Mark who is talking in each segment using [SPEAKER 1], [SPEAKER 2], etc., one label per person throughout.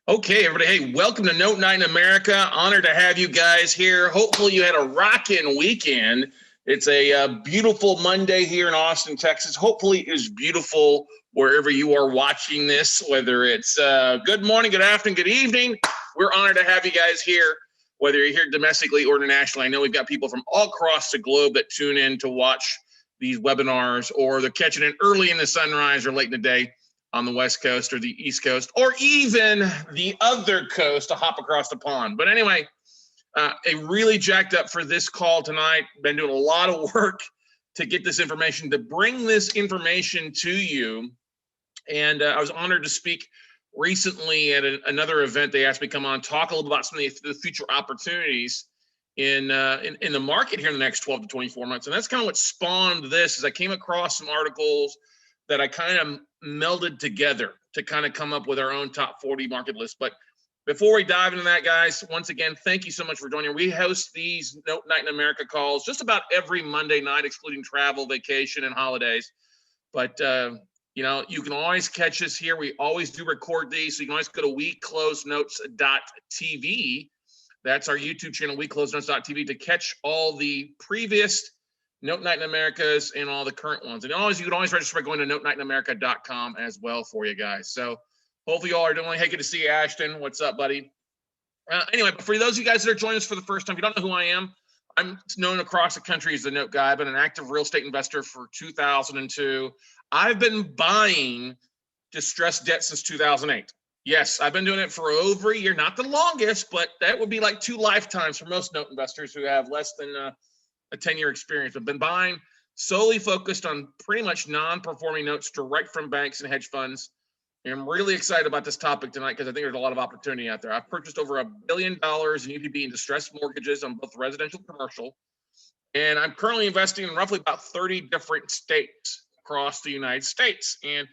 [SPEAKER 1] Okay, everybody. Hey, welcome to Note Night in America. Honored to have you guys here. Hopefully you had a rockin' weekend. It's a beautiful Monday here in Austin, Texas. Hopefully it's beautiful wherever you are watching this, whether it's good morning, good afternoon, good evening. We're honored to have you guys here, whether you're here domestically or internationally. I know we've got people from all across the globe that tune in to watch these webinars, or they're catching it early in the sunrise or late in the day on the West Coast or the East Coast, or even the other coast to hop across the pond. But anyway, really jacked up for this call tonight. Been doing a lot of work to get this information, to bring this information to you. And I was honored to speak recently at another event. They asked me to come on, talk a little about some of the future opportunities in the market here in the next 12 to 24 months. And that's kind of what spawned this, is I came across some articles that I kind of melded together to kind of come up with our own top 40 market list. But before we dive into that, guys, once again, thank you so much for joining. We host these Note Night in America calls just about every Monday night, excluding travel, vacation, and holidays. But, you know, you can always catch us here. We always do record these, so you can always go to weclosenotes.tv. That's our YouTube channel, weclosenotes.tv, to catch all the previous Note Night in Americas and all the current ones. And you can always register by going to notenightinamerica.com as well for you guys. So hopefully you all are doing well. Hey, good to see you, Ashton. What's up, buddy? Anyway, but for those of you guys that are joining us for the first time, if you don't know who I am, I'm known across the country as the Note Guy. I've been an active real estate investor for 2002. I've been buying distressed debt since 2008. Yes, I've been doing it for over a year, not the longest, but that would be like 2 lifetimes for most note investors who have less than a 10-year experience. I've been buying solely focused on pretty much non-performing notes direct from banks and hedge funds. And I'm really excited about this topic tonight because I think there's a lot of opportunity out there. I've purchased over $1 billion in UPB and distressed mortgages on both residential and commercial. And I'm currently investing in roughly about 30 different states across the United States. And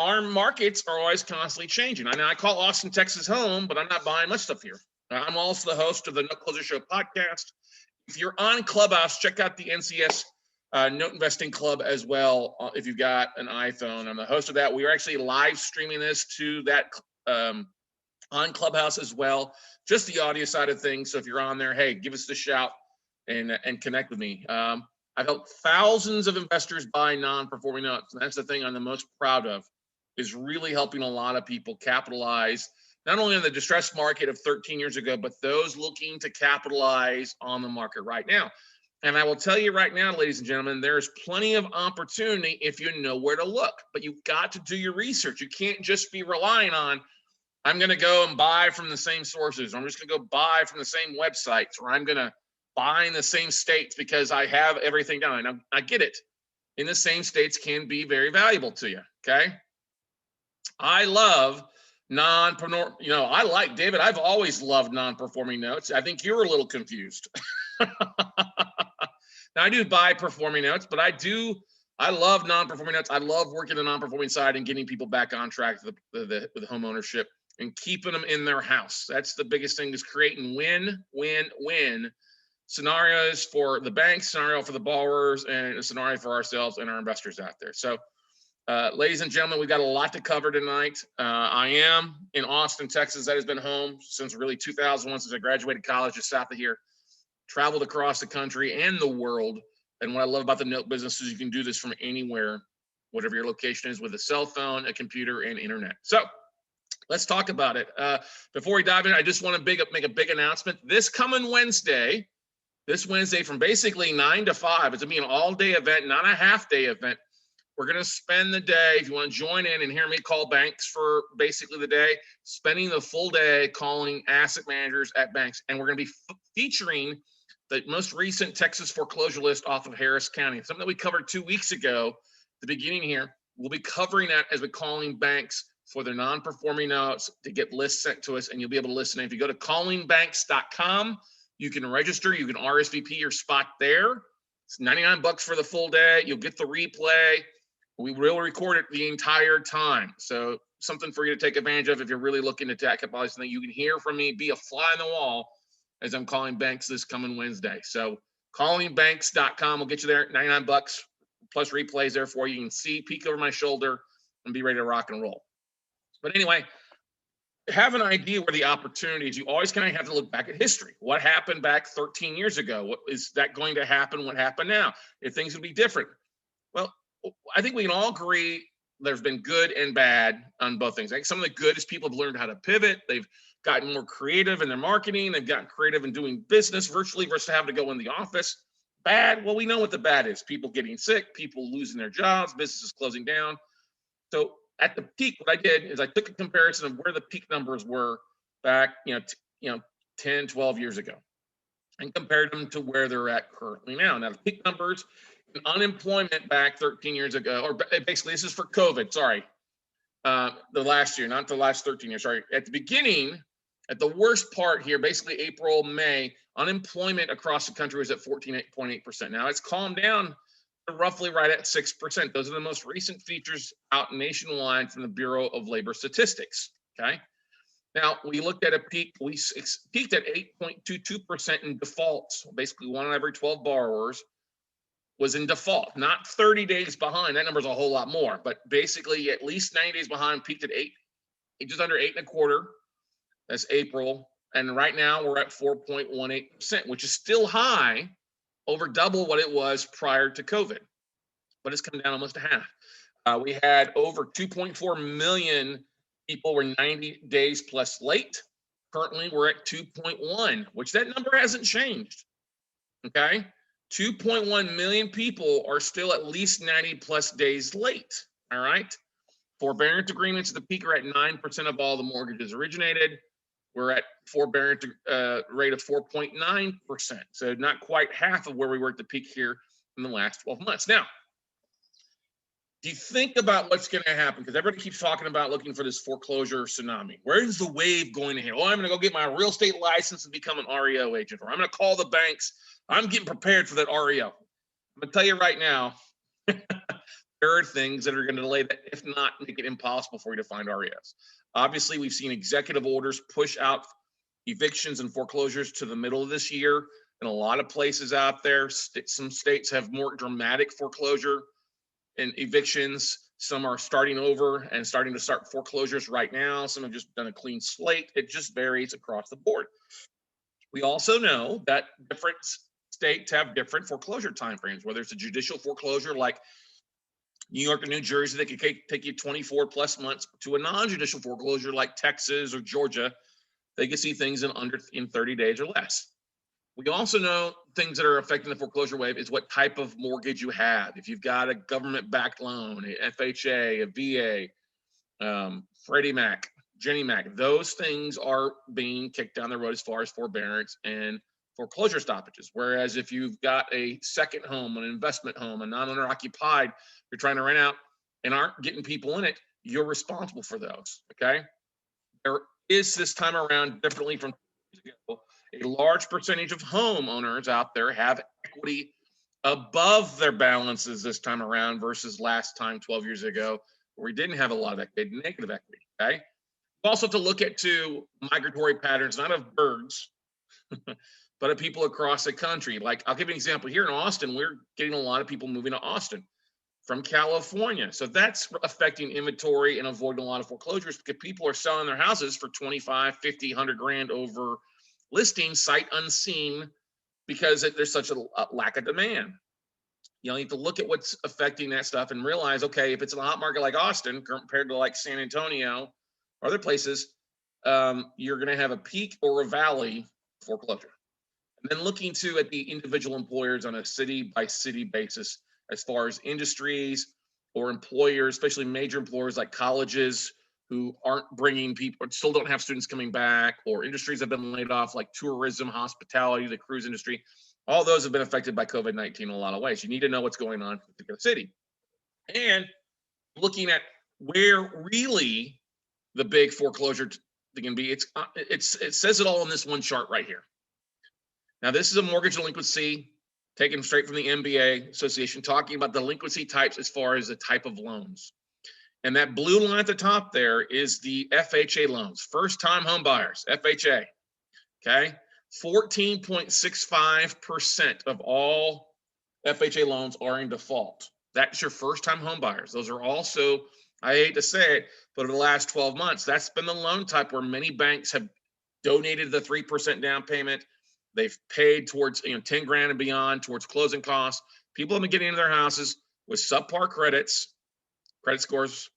[SPEAKER 1] our markets are always constantly changing. I mean, I call Austin, Texas home, but I'm not buying much stuff here. I'm also the host of the Note Closer Show podcast. If you're on Clubhouse, check out the NCS Note Investing Club as well. If you've got an iPhone, I'm the host of that. We are actually live streaming this to that on Clubhouse as well, just the audio side of things. So if you're on there, hey, give us a shout and connect with me. I've helped thousands of investors buy non-performing notes, and that's the thing I'm the most proud of, is really helping a lot of people capitalize not only on the distressed market of 13 years ago, but those looking to capitalize on the market right now. And I will tell you right now, ladies and gentlemen, there's plenty of opportunity if you know where to look, but you've got to do your research. You can't just be relying on, I'm going to go and buy from the same sources, or I'm just going to go buy from the same websites, or I'm going to buy in the same states because I have everything down. And I get it. In the same states can be very valuable to you, okay? I love I like, David, I've always loved non-performing notes. I think you're a little confused. Now, I do buy performing notes, but I love non-performing notes. I love working the non-performing side and getting people back on track with home ownership and keeping them in their house. That's the biggest thing, is creating win-win-win scenarios for the bank, scenario for the borrowers, and a scenario for ourselves and our investors out there. So, ladies and gentlemen, we've got a lot to cover tonight. I am in Austin, Texas. That has been home since really 2001, since I graduated college just south of here. Traveled across the country and the world. And what I love about the note business is you can do this from anywhere, whatever your location is, with a cell phone, a computer, and internet. So let's talk about it. Before we dive in, I just want to make a big announcement. This Wednesday from basically 9 to 5, it's going to be an all-day event, not a half-day event. We're going to spend the day, if you want to join in and hear me call banks for basically the day, spending the full day calling asset managers at banks. And we're going to be featuring the most recent Texas foreclosure list off of Harris County, something that we covered 2 weeks ago, the beginning here. We'll be covering that as we're calling banks for their non-performing notes to get lists sent to us, and you'll be able to listen. If you go to callingbanks.com, you can register, you can RSVP your spot there. It's $99 for the full day. You'll get the replay. We will record it the entire time. So something for you to take advantage of if you're really looking to capitalize something. You can hear from me, be a fly on the wall as I'm calling banks this coming Wednesday. So callingbanks.com will get you there, $99 plus replays there for you. You can see, peek over my shoulder, and be ready to rock and roll. But anyway, have an idea where the opportunities, you always kind of have to look back at history. What happened back 13 years ago? What is that going to happen? What happened now? If things would be different. Well, I think we can all agree there's been good and bad on both things. Like some of the good is people have learned how to pivot. They've gotten more creative in their marketing. They've gotten creative in doing business virtually versus having to go in the office. Bad, well, we know what the bad is. People getting sick, people losing their jobs, businesses closing down. So at the peak, what I did is I took a comparison of where the peak numbers were back, 10, 12 years ago, and compared them to where they're at currently now. Now, the peak numbers in unemployment back 13 years ago, or basically this is for COVID, sorry, the last year, not the last 13 years, sorry. At the beginning, at the worst part here, basically April, May, unemployment across the country was at 14.8%. Now it's calmed down to roughly right at 6%. Those are the most recent features out nationwide from the Bureau of Labor Statistics, okay? Now, we looked at a peak, we peaked at 8.22% in defaults. Basically, 1 in every 12 borrowers was in default, not 30 days behind. That number's a whole lot more, but basically at least 90 days behind, peaked at 8, just under 8.25. That's April. And right now we're at 4.18%, which is still high, over double what it was prior to COVID, but it's come down almost a half. We had over 2.4 million people were 90 days plus late. Currently, we're at 2.1, which that number hasn't changed. Okay, 2.1 million people are still at least 90 plus days late. All right, forbearance agreements at the peak are at 9% of all the mortgages originated. We're at forbearance rate of 4.9%, so not quite half of where we were at the peak here in the last 12 months. Now, do you think about what's going to happen? Because everybody keeps talking about looking for this foreclosure tsunami. Where is the wave going to hit? Oh, I'm going to go get my real estate license and become an REO agent, or I'm going to call the banks. I'm getting prepared for that REO. I'm going to tell you right now, there are things that are going to delay that, if not make it impossible for you to find REOs. Obviously, we've seen executive orders push out evictions and foreclosures to the middle of this year. In a lot of places out there, some states have more dramatic foreclosure and evictions. Some are starting over and starting to start foreclosures right now. Some have just done a clean slate. It just varies across the board. We also know that different states have different foreclosure timeframes, whether it's a judicial foreclosure like New York or New Jersey, that could take you 24 plus months, to a non-judicial foreclosure like Texas or Georgia, they can see things in 30 days or less. We also know things that are affecting the foreclosure wave is what type of mortgage you have. If you've got a government-backed loan, a FHA, a VA, Freddie Mac, Jenny Mac, those things are being kicked down the road as far as forbearance and foreclosure stoppages. Whereas if you've got a second home, an investment home, a non-owner occupied, you're trying to rent out and aren't getting people in it, you're responsible for those, okay? There is this time around, differently from years ago, a large percentage of homeowners out there have equity above their balances this time around versus last time 12 years ago, where we didn't have a lot of equity, negative equity, okay? We also have to look at migratory patterns, not of birds, but of people across the country. Like, I'll give you an example. Here in Austin, we're getting a lot of people moving to Austin from California. So that's affecting inventory and avoiding a lot of foreclosures, because people are selling their houses for 25, 50, 100 grand over listing, sight unseen, because there's such a lack of demand. You need to look at what's affecting that stuff and realize, okay, if it's in a hot market like Austin compared to like San Antonio or other places, you're going to have a peak or a valley foreclosure. And then looking at the individual employers on a city by city basis, as far as industries or employers, especially major employers like colleges who aren't bringing people, still don't have students coming back, or industries have been laid off like tourism, hospitality, the cruise industry. All those have been affected by COVID-19 in a lot of ways. You need to know what's going on in a particular city. And looking at where really the big foreclosure can be, it says it all in this one chart right here. Now, this is a mortgage delinquency taken straight from the MBA Association, talking about delinquency types as far as the type of loans. And that blue line at the top there is the FHA loans, first-time home buyers, FHA, okay? 14.65% of all FHA loans are in default. That's your first-time home buyers. Those are also I hate to say it, but over the last 12 months, that's been the loan type where many banks have donated the 3% down payment. They've paid towards 10 grand and beyond towards closing costs. People have been getting into their houses with subpar credit scores,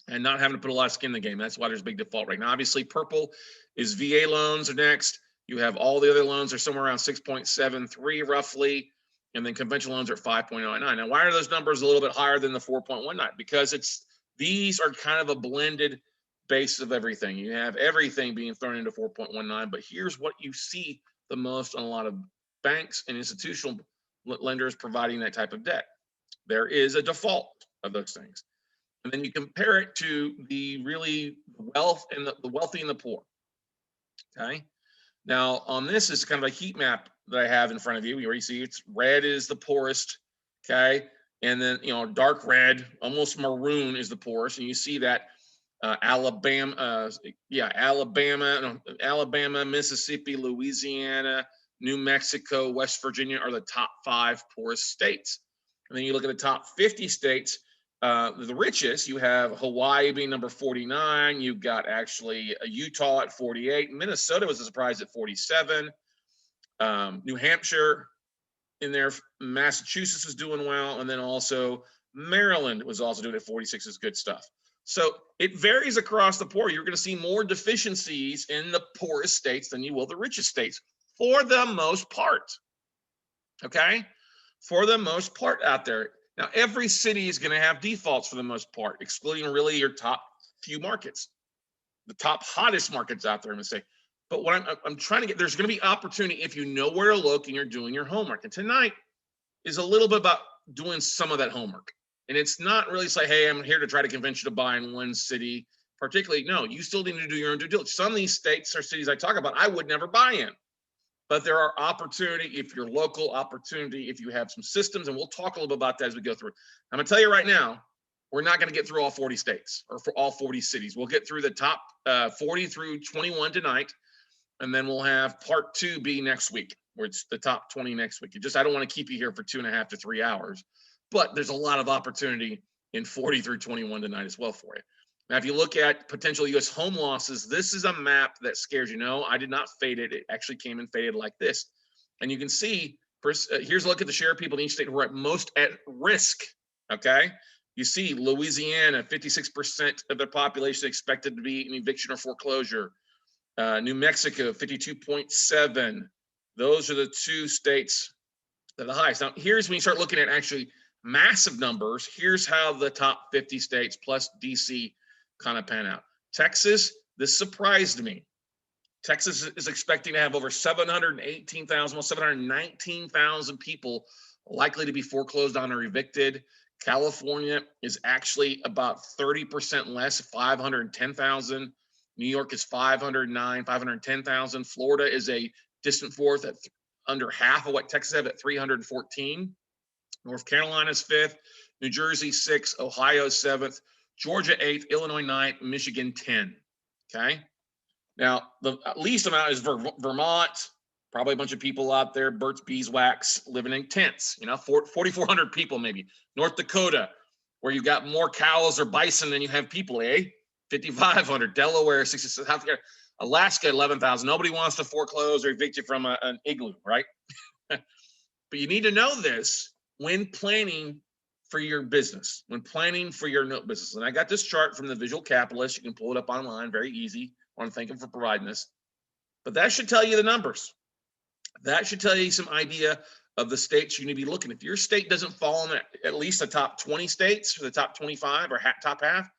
[SPEAKER 1] and not having to put a lot of skin in the game. That's why there's a big default rate. Now, obviously, purple is VA loans are next. You have all the other loans are somewhere around 6.73 roughly, and then conventional loans are 5.09. Now, why are those numbers a little bit higher than the 4.19? Because these are kind of a blended base of everything. You have everything being thrown into 4.19, but here's what you see the most on a lot of banks and institutional lenders providing that type of debt. There is a default of those things. And then you compare it to the really wealth and the wealthy and the poor. Okay. Now on this is kind of a heat map that I have in front of you. You already see it's red is the poorest. Okay. And then, dark red, almost maroon is the poorest. And you see that Alabama, Mississippi, Louisiana, New Mexico, West Virginia are the top 5 poorest states. And then you look at the top 50 states, the richest, you have Hawaii being number 49. You've got actually Utah at 48. Minnesota was a surprise at 47. New Hampshire in there. Massachusetts was doing well. And then also Maryland was also doing it at 46 is good stuff. So it varies across the poor. You're going to see more deficiencies in the poorest states than you will the richest states for the most part. Okay? For the most part out there. Now, every city is going to have defaults for the most part, excluding really your top few markets, the top hottest markets out there, I'm going to say. But what I'm trying to get, there's going to be opportunity if you know where to look and you're doing your homework. And tonight is a little bit about doing some of that homework. And it's not really say, hey, I'm here to try to convince you to buy in one city, particularly. No, you still need to do your own due diligence. Some of these states or cities I talk about, I would never buy in. But there are opportunity if you're local, opportunity if you have some systems, and we'll talk a little bit about that as we go through. I'm going to tell you right now, we're not going to get through all 40 states or for all 40 cities. We'll get through the top 40 through 21 tonight, and then we'll have part 2 be next week, where it's the top 20 next week. I don't want to keep you here for 2.5 to 3 hours, but there's a lot of opportunity in 40 through 21 tonight as well for you. Now, if you look at potential U.S. home losses, this is a map that scares you. No, I did not fade it. It actually came in faded like this. And you can see, here's a look at the share of people in each state who are at most at risk, okay? You see Louisiana, 56% of their population expected to be in eviction or foreclosure. New Mexico, 52.7. Those are the 2 states that are the highest. Now, here's when you start looking at actually massive numbers. Here's how the top 50 states plus DC kind of pan out. Texas, this surprised me. Texas is expecting to have over 718,000, almost 719,000 people likely to be foreclosed on or evicted. California is actually about 30% less, 510,000. New York is 510,000. Florida is a distant fourth at under half of what Texas have at 314. North Carolina is 5th. New Jersey 6th. Ohio 7th. Georgia 8th, Illinois 9th, Michigan 10. Okay. Now, the least amount is Vermont, probably a bunch of people out there, Burt's Beeswax, living in tents, 4,400 people maybe. North Dakota, where you got more cows or bison than you have people, 5,500. Delaware, 66. South Carolina, Alaska, 11,000. Nobody wants to foreclose or evict you from an igloo, right? But you need to know this when planning for your business, when planning for your note business. And I got this chart from the Visual Capitalist. You can pull it up online, very easy. I want to thank him for providing this. But that should tell you the numbers. That should tell you some idea of the states you need to be looking. If your state doesn't fall in at least the top 20 states or the top 25 or top half,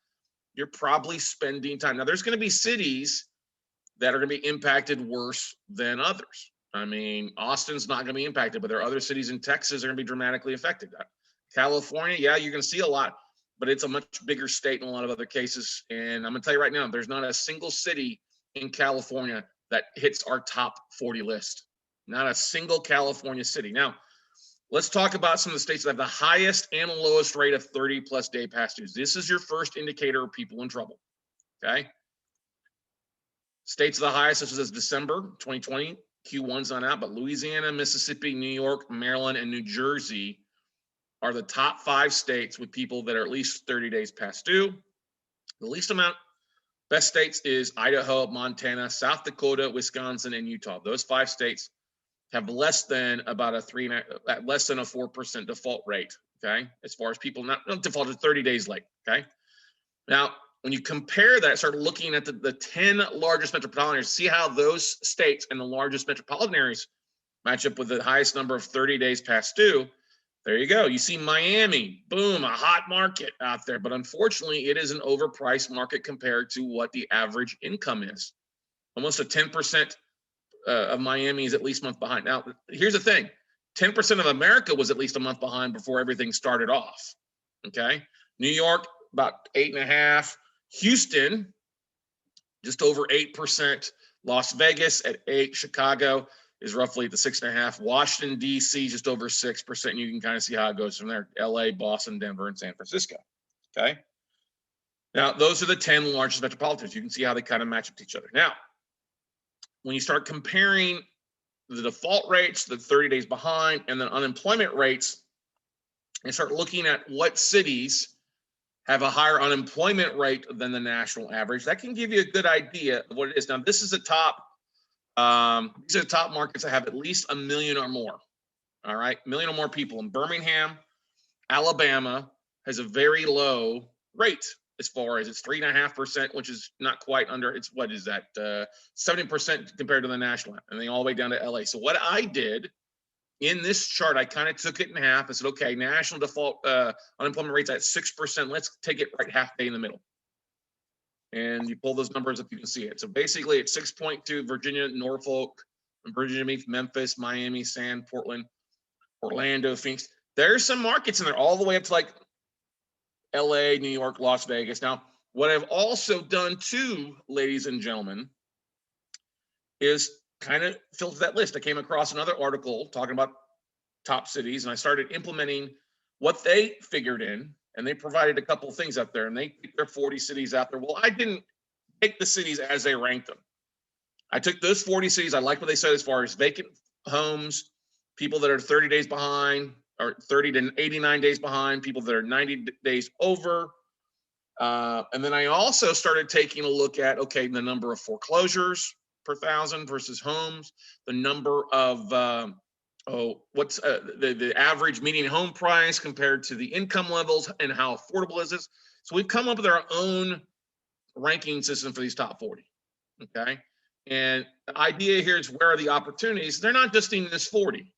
[SPEAKER 1] you're probably spending time. Now, there's going to be cities that are going to be impacted worse than others. I mean, Austin's not going to be impacted, but there are other cities in Texas that are going to be dramatically affected. California, yeah, you're going to see a lot, but it's a much bigger state in a lot of other cases. And I'm going to tell you right now, there's not a single city in California that hits our top 40 list. Not a single California city. Now, let's talk about some of the states that have the highest and lowest rate of 30-plus day past dues. This is your first indicator of people in trouble, okay? States of the highest, such as December 2020, Q1's on out, but Louisiana, Mississippi, New York, Maryland, and New Jersey are the top 5 states with people that are at least 30 days past due. The least amount, best states is Idaho, Montana, South Dakota, Wisconsin, and Utah. Those 5 states have less than about less than a 4% default rate. Okay, as far as people not defaulted 30 days late. Okay, now when you compare that, start looking at the 10 largest metropolitan areas, see how those states and the largest metropolitan areas match up with the highest number of 30 days past due. There you go. You see Miami, boom, a hot market out there. But unfortunately, it is an overpriced market compared to what the average income is. Almost a 10% of Miami is at least a month behind. Now, here's the thing. 10% of America was at least a month behind before everything started off. Okay. New York, about 8.5%. Houston, just over 8%. Las Vegas at 8%. Chicago is roughly at the 6.5%. Washington, D.C., just over 6%. And you can kind of see how it goes from there. L.A., Boston, Denver, and San Francisco. Okay. Now, those are the 10 largest metropolitans. You can see how they kind of match up to each other. Now, when you start comparing the default rates, the 30 days behind, and then unemployment rates, and start looking at what cities have a higher unemployment rate than the national average, that can give you a good idea of what it is. Now, this is the top, these are the top markets that have at least 1 million or more. All right, 1 million or more people. In Birmingham, Alabama has a very low rate as far as it's 3.5%, which is not quite under, it's what is that, 70% compared to the national, and then all the way down to LA. So what I did in this chart, I kind of took it in half. I said, okay, national default unemployment rate's at 6%. Let's take it right half day in the middle. And you pull those numbers up, you can see it. So basically it's 6.2, Virginia, Norfolk, Virginia Beach, Memphis, Miami, Portland, Orlando, Phoenix. There's some markets in there all the way up to like LA, New York, Las Vegas. Now, what I've also done too, ladies and gentlemen, is kind of filter that list. I came across another article talking about top cities, and I started implementing what they figured in, and they provided a couple of things up there, and they picked their 40 cities out there. Well, I didn't take the cities as they ranked them. I took those 40 cities. I like what they said as far as vacant homes, people that are 30 days behind, or 30 to 89 days behind, people that are 90 days over. And then I also started taking a look at, okay, the number of foreclosures per thousand versus homes, the number of, what's the average median home price compared to the income levels, and how affordable is this? So we've come up with our own ranking system for these top 40, okay? And the idea here is, where are the opportunities? They're not just in this 40.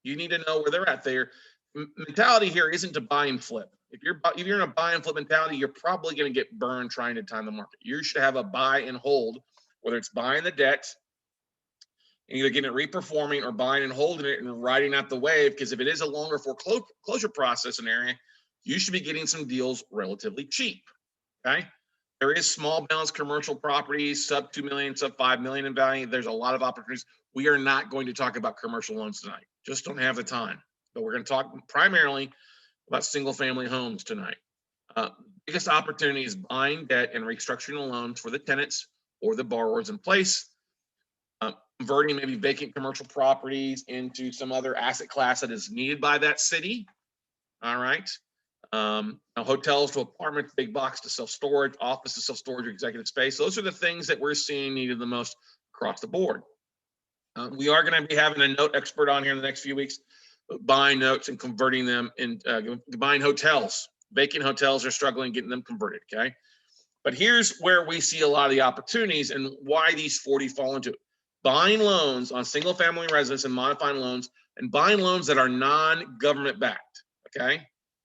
[SPEAKER 1] You need to know where they're at. Their mentality here isn't to buy and flip. If you're in a buy and flip mentality, you're probably going to get burned trying to time the market. You should have a buy and hold, whether it's buying the debt, either getting it reperforming, or buying and holding it and riding out the wave. Because if it is a longer foreclosure process in area, you should be getting some deals relatively cheap. Okay. There is small balance commercial properties, sub 2 million, sub 5 million in value. There's a lot of opportunities. We are not going to talk about commercial loans tonight. Just don't have the time. But we're going to talk primarily about single family homes tonight. Biggest opportunity is buying debt and restructuring the loans for the tenants or the borrowers in place. Converting maybe vacant commercial properties into some other asset class that is needed by that city. All right. Hotels to apartments, big box to self-storage, office to self-storage, executive space. Those are the things that we're seeing needed the most across the board. We are going to be having a note expert on here in the next few weeks, buying notes and converting them in, buying hotels. Vacant hotels are struggling getting them converted, okay? But here's where we see a lot of the opportunities and why these 40 fall into it. Buying loans on single family residence and modifying loans, and buying loans that are non-government backed, okay?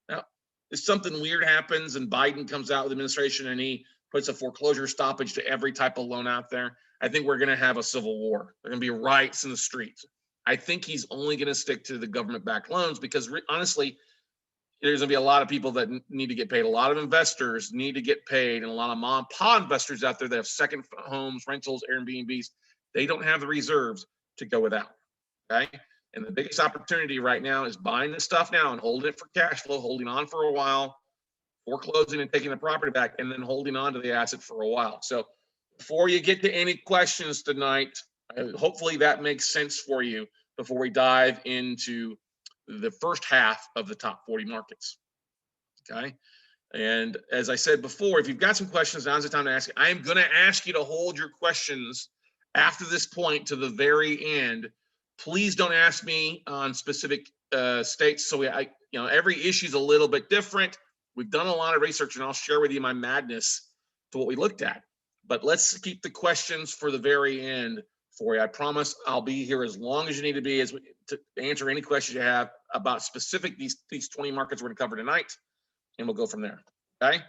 [SPEAKER 1] Now, if something weird happens and Biden comes out with administration and he puts a foreclosure stoppage to every type of loan out there, I think we're going to have a civil war. There are going to be riots in the streets. I think he's only going to stick to the government-backed loans because honestly, there's going to be a lot of people that need to get paid. A lot of investors need to get paid, and a lot of mom and pop investors out there that have second homes, rentals, Airbnbs, they don't have the reserves to go without, okay? And the biggest opportunity right now is buying this stuff now and holding it for cash flow, holding on for a while, foreclosing and taking the property back, and then holding on to the asset for a while. So before you get to any questions tonight, hopefully that makes sense for you before we dive into the first half of the top 40 markets, okay? And as I said before, if you've got some questions, now's the time to ask. I am going to ask you to hold your questions after this point to the very end. Please don't ask me on specific states. So every issue is a little bit different. We've done a lot of research, and I'll share with you my madness to what we looked at. But let's keep the questions for the very end for you. I promise I'll be here as long as you need to be to answer any questions you have about specific these 20 markets we're going to cover tonight, and we'll go from there. Okay.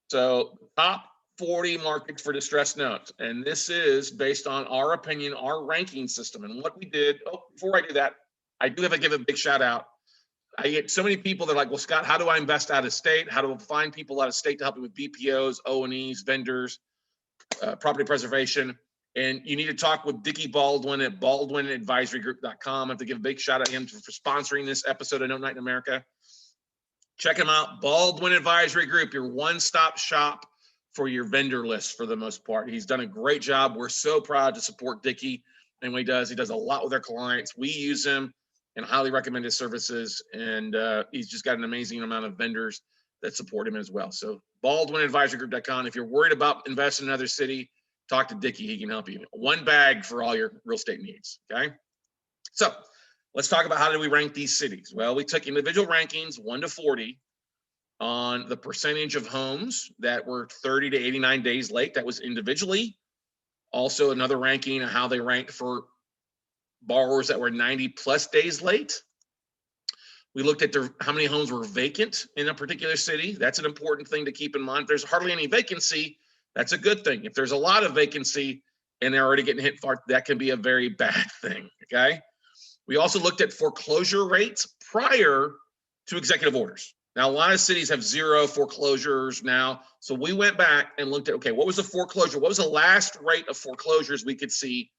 [SPEAKER 1] So top 40 markets for distressed notes, and this is based on our opinion, our ranking system, and what we did. Oh, before I do that, I do have to give a big shout out. I get so many people that are like, well, Scott, how do I invest out of state? How do I find people out of state to help me with BPOs, O&Es, vendors, property preservation? And you need to talk with Dickie Baldwin at baldwinadvisorygroup.com. I have to give a big shout out to him for sponsoring this episode of No Night in America. Check him out, Baldwin Advisory Group, your one-stop shop for your vendor list for the most part. He's done a great job. We're so proud to support Dickie and what he does. He does a lot with our clients. We use him and highly recommend his services. And he's just got an amazing amount of vendors that support him as well. So baldwinadvisorygroup.com. If you're worried about investing in another city, talk to Dickie. He can help you. One bag for all your real estate needs. Okay. So let's talk about how do we rank these cities. Well, we took individual rankings 1 to 40 on the percentage of homes that were 30 to 89 days late. That was individually. Also another ranking of how they ranked for borrowers that were 90 plus days late. We looked at how many homes were vacant in a particular city. That's an important thing to keep in mind. If there's hardly any vacancy, that's a good thing. If there's a lot of vacancy and they're already getting hit hard, that can be a very bad thing, okay? We also looked at foreclosure rates prior to executive orders. Now, a lot of cities have 0 foreclosures now. So we went back and looked at, okay, what was the foreclosure? What was the last rate of foreclosures we could see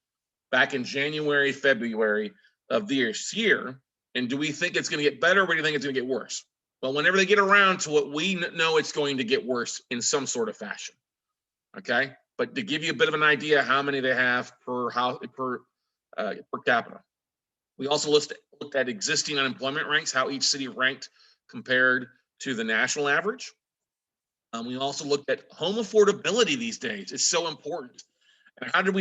[SPEAKER 1] back in January, February of this year? And do we think it's going to get better, or do you think it's going to get worse? Well, whenever they get around to it, we know it's going to get worse in some sort of fashion. Okay. But to give you a bit of an idea how many they have per capita. We also looked at existing unemployment ranks, how each city ranked compared to the national average. We also looked at home affordability these days. It's so important. And how do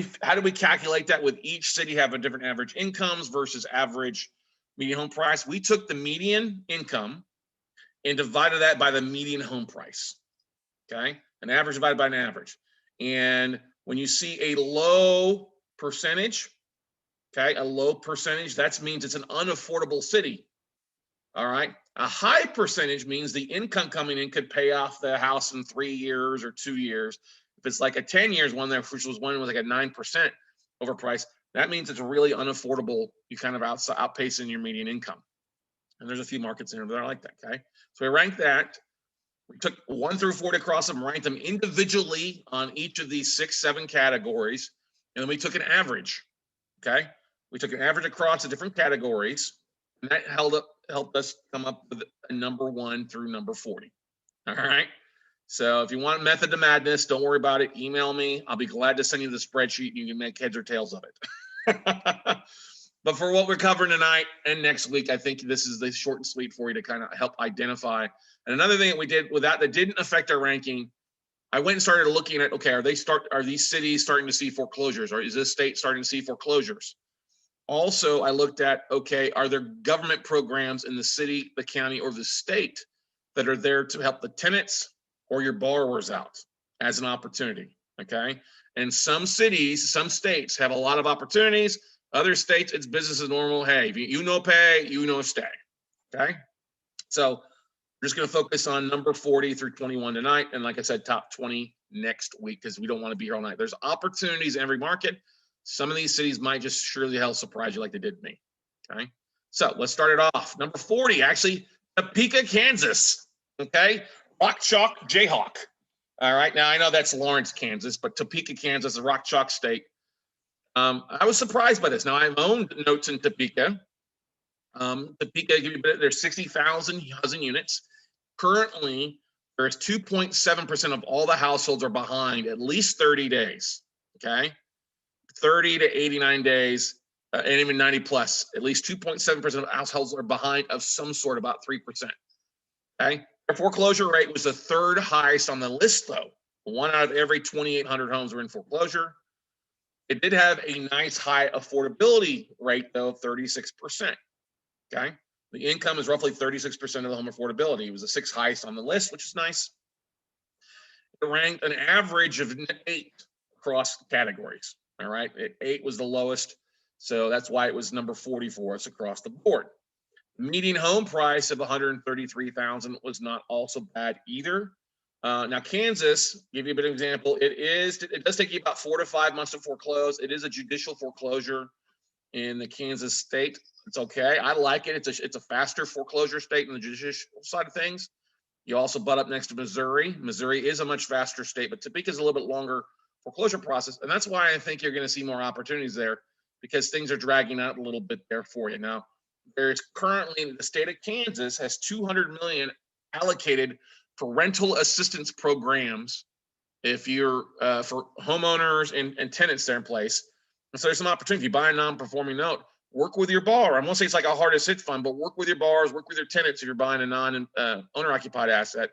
[SPEAKER 1] we calculate that with each city have a different average incomes versus average median home price? We took the median income and divided that by the median home price. Okay, an average divided by an average. And when you see a low percentage, okay, a low percentage, that means it's an unaffordable city. All right. A high percentage means the income coming in could pay off the house in 3 years or 2 years. If it's like a 10 years one, there which was one was like a 9% overpriced, that means it's really unaffordable. You kind of outpacing your median income. And there's a few markets in there that are like that. Okay. So we ranked that. We took 1 through 40 across them, ranked them individually on each of these 6, 7 categories. And then we took an average. Okay. We took an average across the different categories, and that helped us come up with a number 1 through number 40. All right. So if you want method to madness, don't worry about it. Email me. I'll be glad to send you the spreadsheet. You can make heads or tails of it. But for what we're covering tonight and next week, I think this is the short and sweet for you to kind of help identify. And another thing that we did with that didn't affect our ranking, I went and started looking at, okay, are these cities starting to see foreclosures, or is this state starting to see foreclosures? Also, I looked at, okay, are there government programs in the city, the county, or the state that are there to help the tenants or your borrowers out as an opportunity, okay? And some cities, some states have a lot of opportunities. Other states, it's business as normal. Hey, if you know pay, you know stay, okay? So we're just gonna focus on number 40 through 21 tonight. And like I said, top 20 next week, because we don't wanna be here all night. There's opportunities in every market. Some of these cities might just surely hell surprise you like they did me, okay? So let's start it off. Number 40, actually, Topeka, Kansas, okay? Rock Chalk Jayhawk. All right, now I know that's Lawrence, Kansas, but Topeka, Kansas, a rock chalk state. I was surprised by this. Now I've owned notes in Topeka. Topeka, there's 60,000 housing units. Currently, there's 2.7% of all the households are behind at least 30 days, okay? 30 to 89 days, and even 90 plus. At least 2.7% of households are behind of some sort, about 3%, okay? Their foreclosure rate was the third highest on the list, though. 1 out of every 2,800 homes were in foreclosure. It did have a nice high affordability rate, though, of 36%. Okay. The income is roughly 36% of the home affordability. It was the sixth highest on the list, which is nice. It ranked an average of 8 across categories. All right. 8 was the lowest. So that's why it was number 40 for us across the board. Median home price of $133,000 was not also bad either. Now, Kansas, give you a bit of example, it does take you about 4 to 5 months to foreclose. It is a judicial foreclosure in the Kansas state. It's okay. I like it. It's a faster foreclosure state in the judicial side of things. You also butt up next to Missouri. Missouri is a much faster state, but Topeka is a little bit longer foreclosure process. And that's why I think you're going to see more opportunities there, because things are dragging out a little bit there for you. Now, there's currently, the state of Kansas has $200 million allocated for rental assistance programs if you're for homeowners and tenants there in place. And so there's some opportunity. If you buy a non-performing note, work with your borrower. I won't say it's like a hardest hit fund, but work with your borrowers, work with your tenants if you're buying a non-owner occupied asset.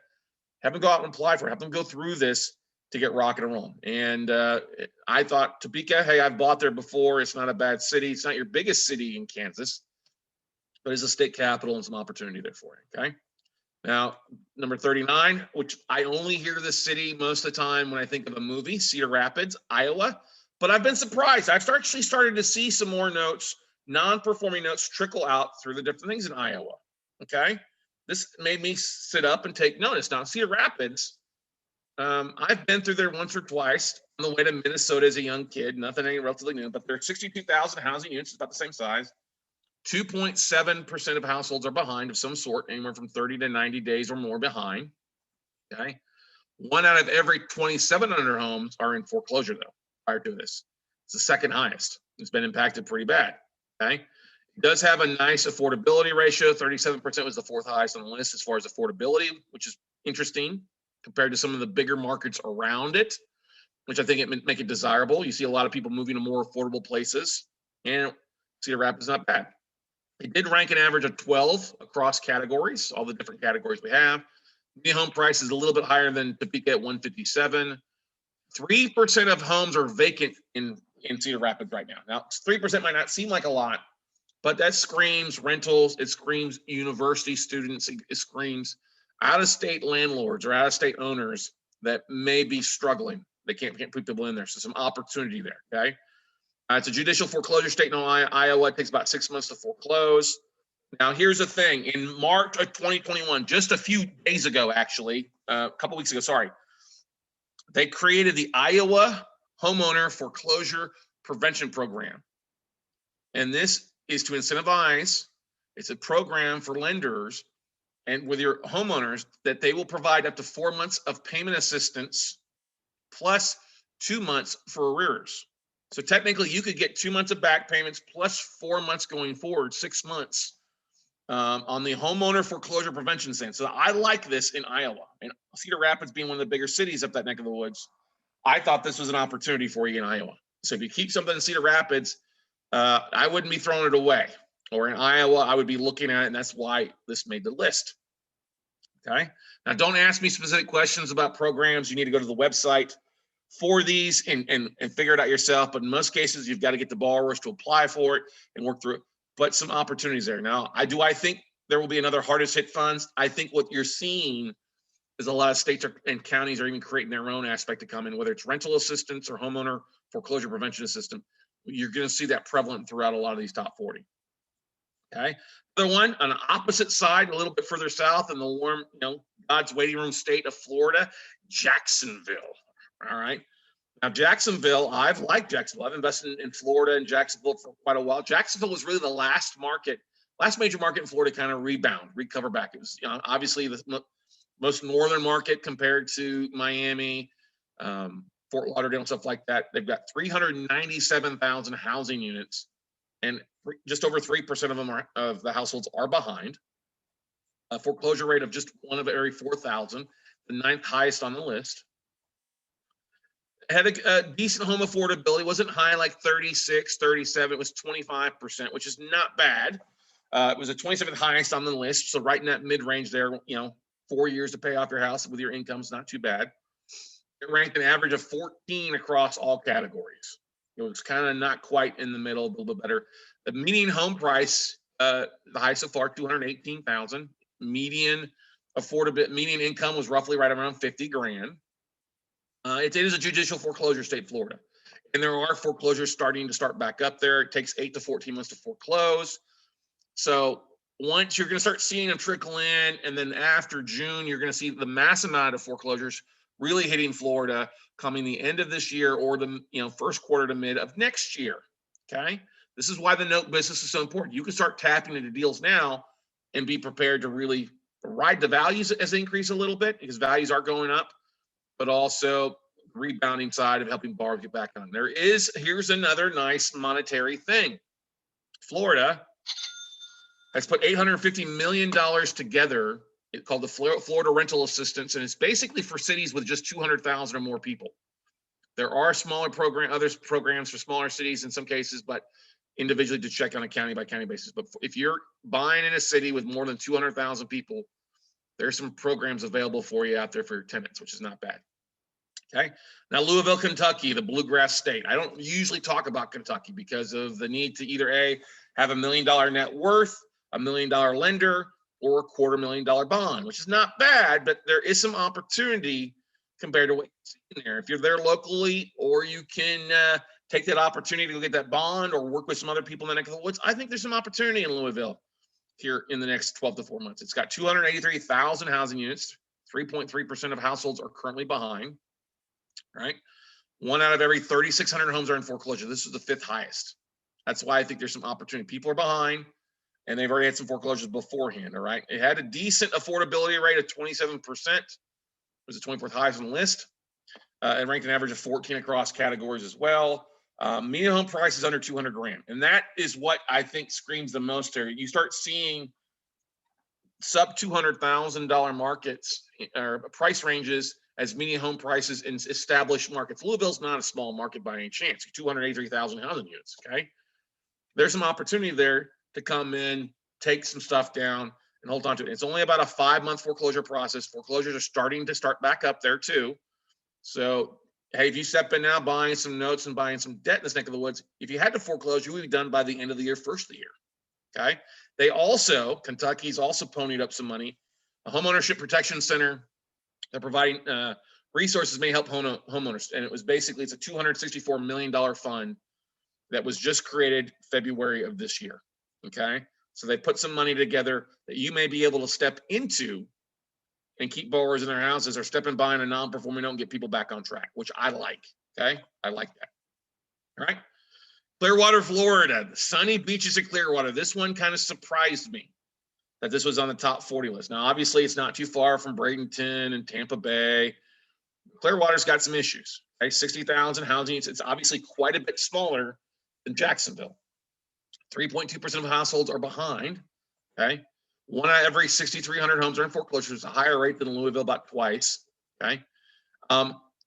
[SPEAKER 1] Have them go out and apply for it. Have them go through this to get rocking and rolling. And I thought Topeka, hey, I've bought there before. It's not a bad city. It's not your biggest city in Kansas, but it's a state capital and some opportunity there for you. Okay. Now, number 39, which I only hear this city most of the time when I think of a movie, Cedar Rapids, Iowa. But I've been surprised. I've actually started to see some more notes, non-performing notes, trickle out through the different things in Iowa. Okay. This made me sit up and take notice. Now, Cedar Rapids, I've been through there once or twice on the way to Minnesota as a young kid. Nothing any relatively new, but there are 62,000 housing units. It's about the same size. 2.7% of households are behind of some sort, anywhere from 30 to 90 days or more behind. Okay. 1 out of every 2,700 homes are in foreclosure, though, prior to this. It's the second highest. It's been impacted pretty bad. Okay. It does have a nice affordability ratio. 37% was the fourth highest on the list as far as affordability, which is interesting compared to some of the bigger markets around it, which I think it make it desirable. You see a lot of people moving to more affordable places, and Cedar Rapids is not bad. It did rank an average of 12 across categories, all the different categories we have. The home price is a little bit higher than Topeka at 157. 3% of homes are vacant in Cedar Rapids right now. Now, 3% might not seem like a lot, but that screams rentals. It screams university students. It screams out-of-state landlords or out-of-state owners that may be struggling. They can't put people in there. So some opportunity there, okay? It's a judicial foreclosure state in Iowa. It takes about 6 months to foreclose. Now, here's the thing. In March of 2021, just a few days ago, actually, a couple weeks ago, sorry, they created the Iowa Homeowner Foreclosure Prevention Program. And this is to incentivize, it's a program for lenders and with your homeowners that they will provide up to 4 months of payment assistance plus 2 months for arrears. So technically, you could get 2 months of back payments plus 4 months going forward, 6 months on the homeowner foreclosure prevention center. So I like this in Iowa, and Cedar Rapids being one of the bigger cities up that neck of the woods. I thought this was an opportunity for you in Iowa. So if you keep something in Cedar Rapids, I wouldn't be throwing it away. Or in Iowa, I would be looking at it, and that's why this made the list. Okay. Now, don't ask me specific questions about programs. You need to go to the website for these and figure it out yourself. But in most cases, you've got to get the borrowers to apply for it and work through it. But some opportunities there. Now, I think there will be another hardest hit funds. I think what you're seeing is a lot of states and counties are even creating their own aspect to come in, whether it's rental assistance or homeowner foreclosure prevention assistance. You're going to see that prevalent throughout a lot of these top 40. Okay. Another one on the opposite side, a little bit further south in the warm, God's waiting room state of Florida, Jacksonville. All right. Now, Jacksonville, I've liked Jacksonville. I've invested in Florida and Jacksonville for quite a while. Jacksonville was really the last major market in Florida to kind of recover back. It was obviously the most northern market compared to Miami, Fort Lauderdale, and stuff like that. They've got 397,000 housing units, and just over 3% of them of the households are behind. A foreclosure rate of just 1 of every 4,000, the 9th highest on the list. Had a decent home affordability, wasn't high like 36, 37, it was 25%, which is not bad. It was the 27th highest on the list, so right in that mid-range there, 4 years to pay off your house with your income's not too bad. It ranked an average of 14 across all categories. It was kind of not quite in the middle, a little bit better. The median home price, the highest so far, 218,000. Median median income was roughly right around 50 grand. It is a judicial foreclosure state, Florida, and there are foreclosures starting to start back up there. It takes 8 to 14 months to foreclose. So once you're going to start seeing them trickle in, and then after June, you're going to see the mass amount of foreclosures really hitting Florida coming the end of this year or the first quarter to mid of next year. Okay, this is why the note business is so important. You can start tapping into deals now and be prepared to really ride the values as they increase a little bit, because values are going up, but also rebounding side of helping borrowers get back on. Here's another nice monetary thing. Florida has put $850 million together. It's called the Florida Rental Assistance, and it's basically for cities with just 200,000 or more people. There are other programs for smaller cities in some cases, but individually to check on a county by county basis. But if you're buying in a city with more than 200,000 people, there's some programs available for you out there for your tenants, which is not bad. Okay. Now, Louisville, Kentucky, the bluegrass state. I don't usually talk about Kentucky because of the need to either have $1 million net worth, $1 million lender, or a $250,000 bond, which is not bad, but there is some opportunity compared to what you see in there. If you're there locally, or you can take that opportunity to go get that bond or work with some other people in the neck of the woods, I think there's some opportunity in Louisville here in the next 12 to 4 months. It's got 283,000 housing units. 3.3% of households are currently behind. Right? 1 out of every 3,600 homes are in foreclosure. This is the 5th highest. That's why I think there's some opportunity. People are behind, and they've already had some foreclosures beforehand. All right. It had a decent affordability rate of 27%. It was the 24th highest on the list. It ranked an average of 14 across categories as well. Median home price is under 200 grand. And that is what I think screams the most here. You start seeing sub $200,000 markets or price ranges as median home prices in established markets. Louisville's not a small market by any chance. 283,000 housing units. Okay. There's some opportunity there to come in, take some stuff down, and hold on to it. It's only about a 5-month foreclosure process. Foreclosures are starting to start back up there too. So, hey, if you step in now buying some notes and buying some debt in this neck of the woods, if you had to foreclose, you would be done by the end of the year, first of the year. Okay. Kentucky's also ponied up some money. A homeownership protection center. They're providing resources may help homeowners. And it's a $264 million fund that was just created February of this year. Okay. So they put some money together that you may be able to step into and keep borrowers in their houses, or step in buying a non-performing note and get people back on track, which I like. Okay. I like that. All right. Clearwater, Florida, the sunny beaches of Clearwater. This one kind of surprised me that this was on the top 40 list. Now, obviously, it's not too far from Bradenton and Tampa Bay. Clearwater's got some issues. Okay, 60,000 housing units. It's obviously quite a bit smaller than Jacksonville. 3.2% of households are behind. Okay, 1 out of every 6,300 homes are in foreclosure. It's a higher rate than Louisville, about twice. Okay,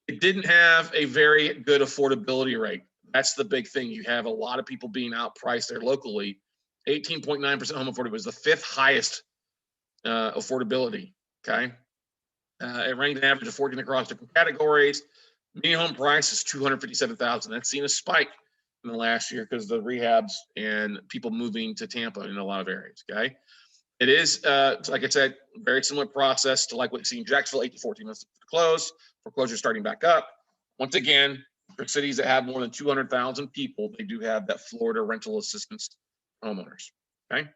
[SPEAKER 1] it didn't have a very good affordability rate. That's the big thing. You have a lot of people being outpriced there locally. 18.9% home affordability was the 5th highest affordability. Okay. It ranked an average of 14 across different categories. Median home price is $257,000. That's seen a spike in the last year because of the rehabs and people moving to Tampa in a lot of areas. Okay. It is, like I said, very similar process to like what you see in Jacksonville, 8 to 14 months to close. Foreclosure starting back up. Once again, for cities that have more than 200,000 people, they do have that Florida rental assistance homeowners. Okay.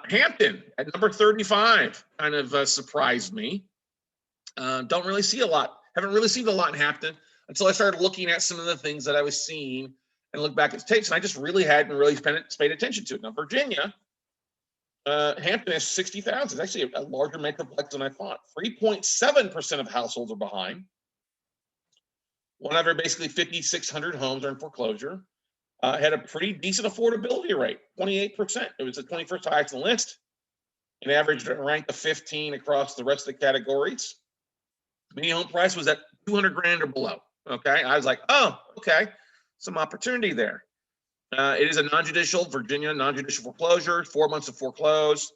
[SPEAKER 1] Hampton at number 35 kind of surprised me. Don't really see a lot. Haven't really seen a lot in Hampton until I started looking at some of the things that I was seeing and look back at tapes, and I just really hadn't really paid attention to it. Now, Virginia, Hampton has 60,000. It's actually a larger metroplex than I thought. 3.7% of households are behind. 1 out of basically 5,600 homes are in foreclosure. Had a pretty decent affordability rate, 28%. It was the 21st highest on the list. An average rank of 15 across the rest of the categories. Median home price was at 200 grand or below. Okay, I was like, oh, okay, some opportunity there. It is a non-judicial Virginia non-judicial foreclosure. 4 months to foreclose.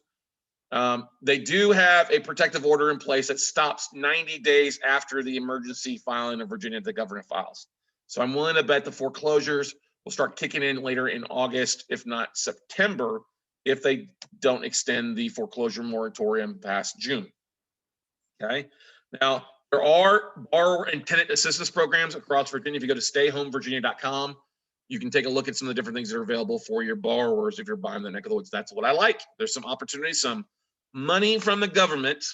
[SPEAKER 1] They do have a protective order in place that stops 90 days after the emergency filing of Virginia the governor files. So I'm willing to bet the foreclosures will start kicking in later in August, if not September, if they don't extend the foreclosure moratorium past June. Okay. Now, there are borrower and tenant assistance programs across Virginia. If you go to stayhomevirginia.com, you can take a look at some of the different things that are available for your borrowers if you're buying the neck of the woods. That's what I like. There's some opportunities, some money from the government,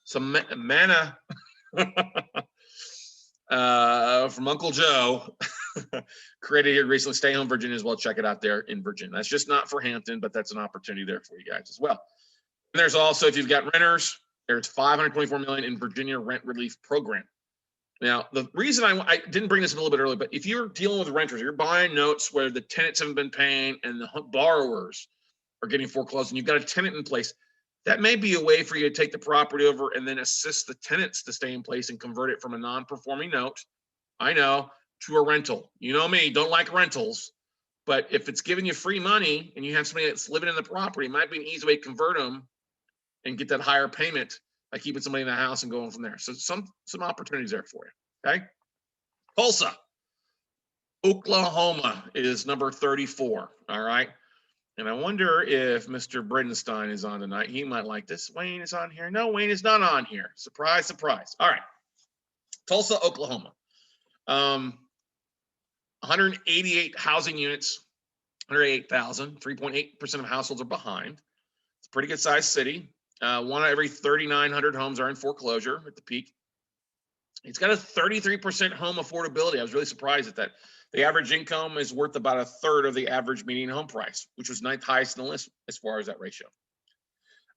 [SPEAKER 1] some manna from Uncle Joe created here recently. Stay Home Virginia as well. Check it out there in Virginia. That's just not for Hampton, but that's an opportunity there for you guys as well. And there's also, if you've got renters, there's $524 million in Virginia rent relief program. Now, the reason I didn't bring this up a little bit earlier, but if you're dealing with renters, you're buying notes where the tenants haven't been paying and the borrowers are getting foreclosed, and you've got a tenant in place, that may be a way for you to take the property over and then assist the tenants to stay in place and convert it from a non-performing note, I know, to a rental. You know me, don't like rentals, but if it's giving you free money and you have somebody that's living in the property, it might be an easy way to convert them and get that higher payment by keeping somebody in the house and going from there. So some opportunities there for you. Okay. Tulsa, Oklahoma is number 34. All right. And I wonder if Mr. Bridenstine is on tonight. He might like this. Wayne is on here. No, Wayne is not on here. Surprise, surprise. All right. Tulsa, Oklahoma. 188 housing units, 108,000, 3.8% of households are behind. It's a pretty good sized city. One out of every 3,900 homes are in foreclosure at the peak. It's got a 33% home affordability. I was really surprised at that. The average income is worth about a third of the average median home price, which was ninth highest in the list as far as that ratio.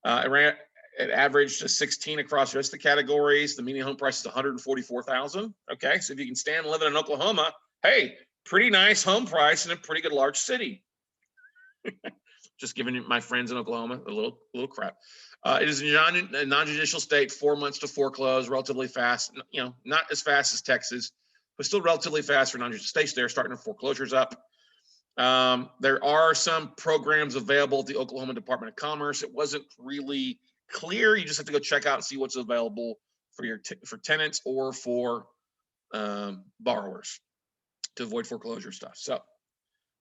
[SPEAKER 1] It averaged a 16 across the rest of the categories. The median home price is 144,000. Okay, so if you can stand living in Oklahoma, hey, pretty nice home price in a pretty good large city. Just giving my friends in Oklahoma a little crap. It is a non-judicial state, 4 months to foreclose, relatively fast. You know, not as fast as Texas, but still relatively fast for non-judicial states. They're starting to foreclosures up. There are some programs available at the Oklahoma Department of Commerce. It wasn't really clear. You just have to go check out and see what's available for your for tenants or for borrowers to avoid foreclosure stuff. So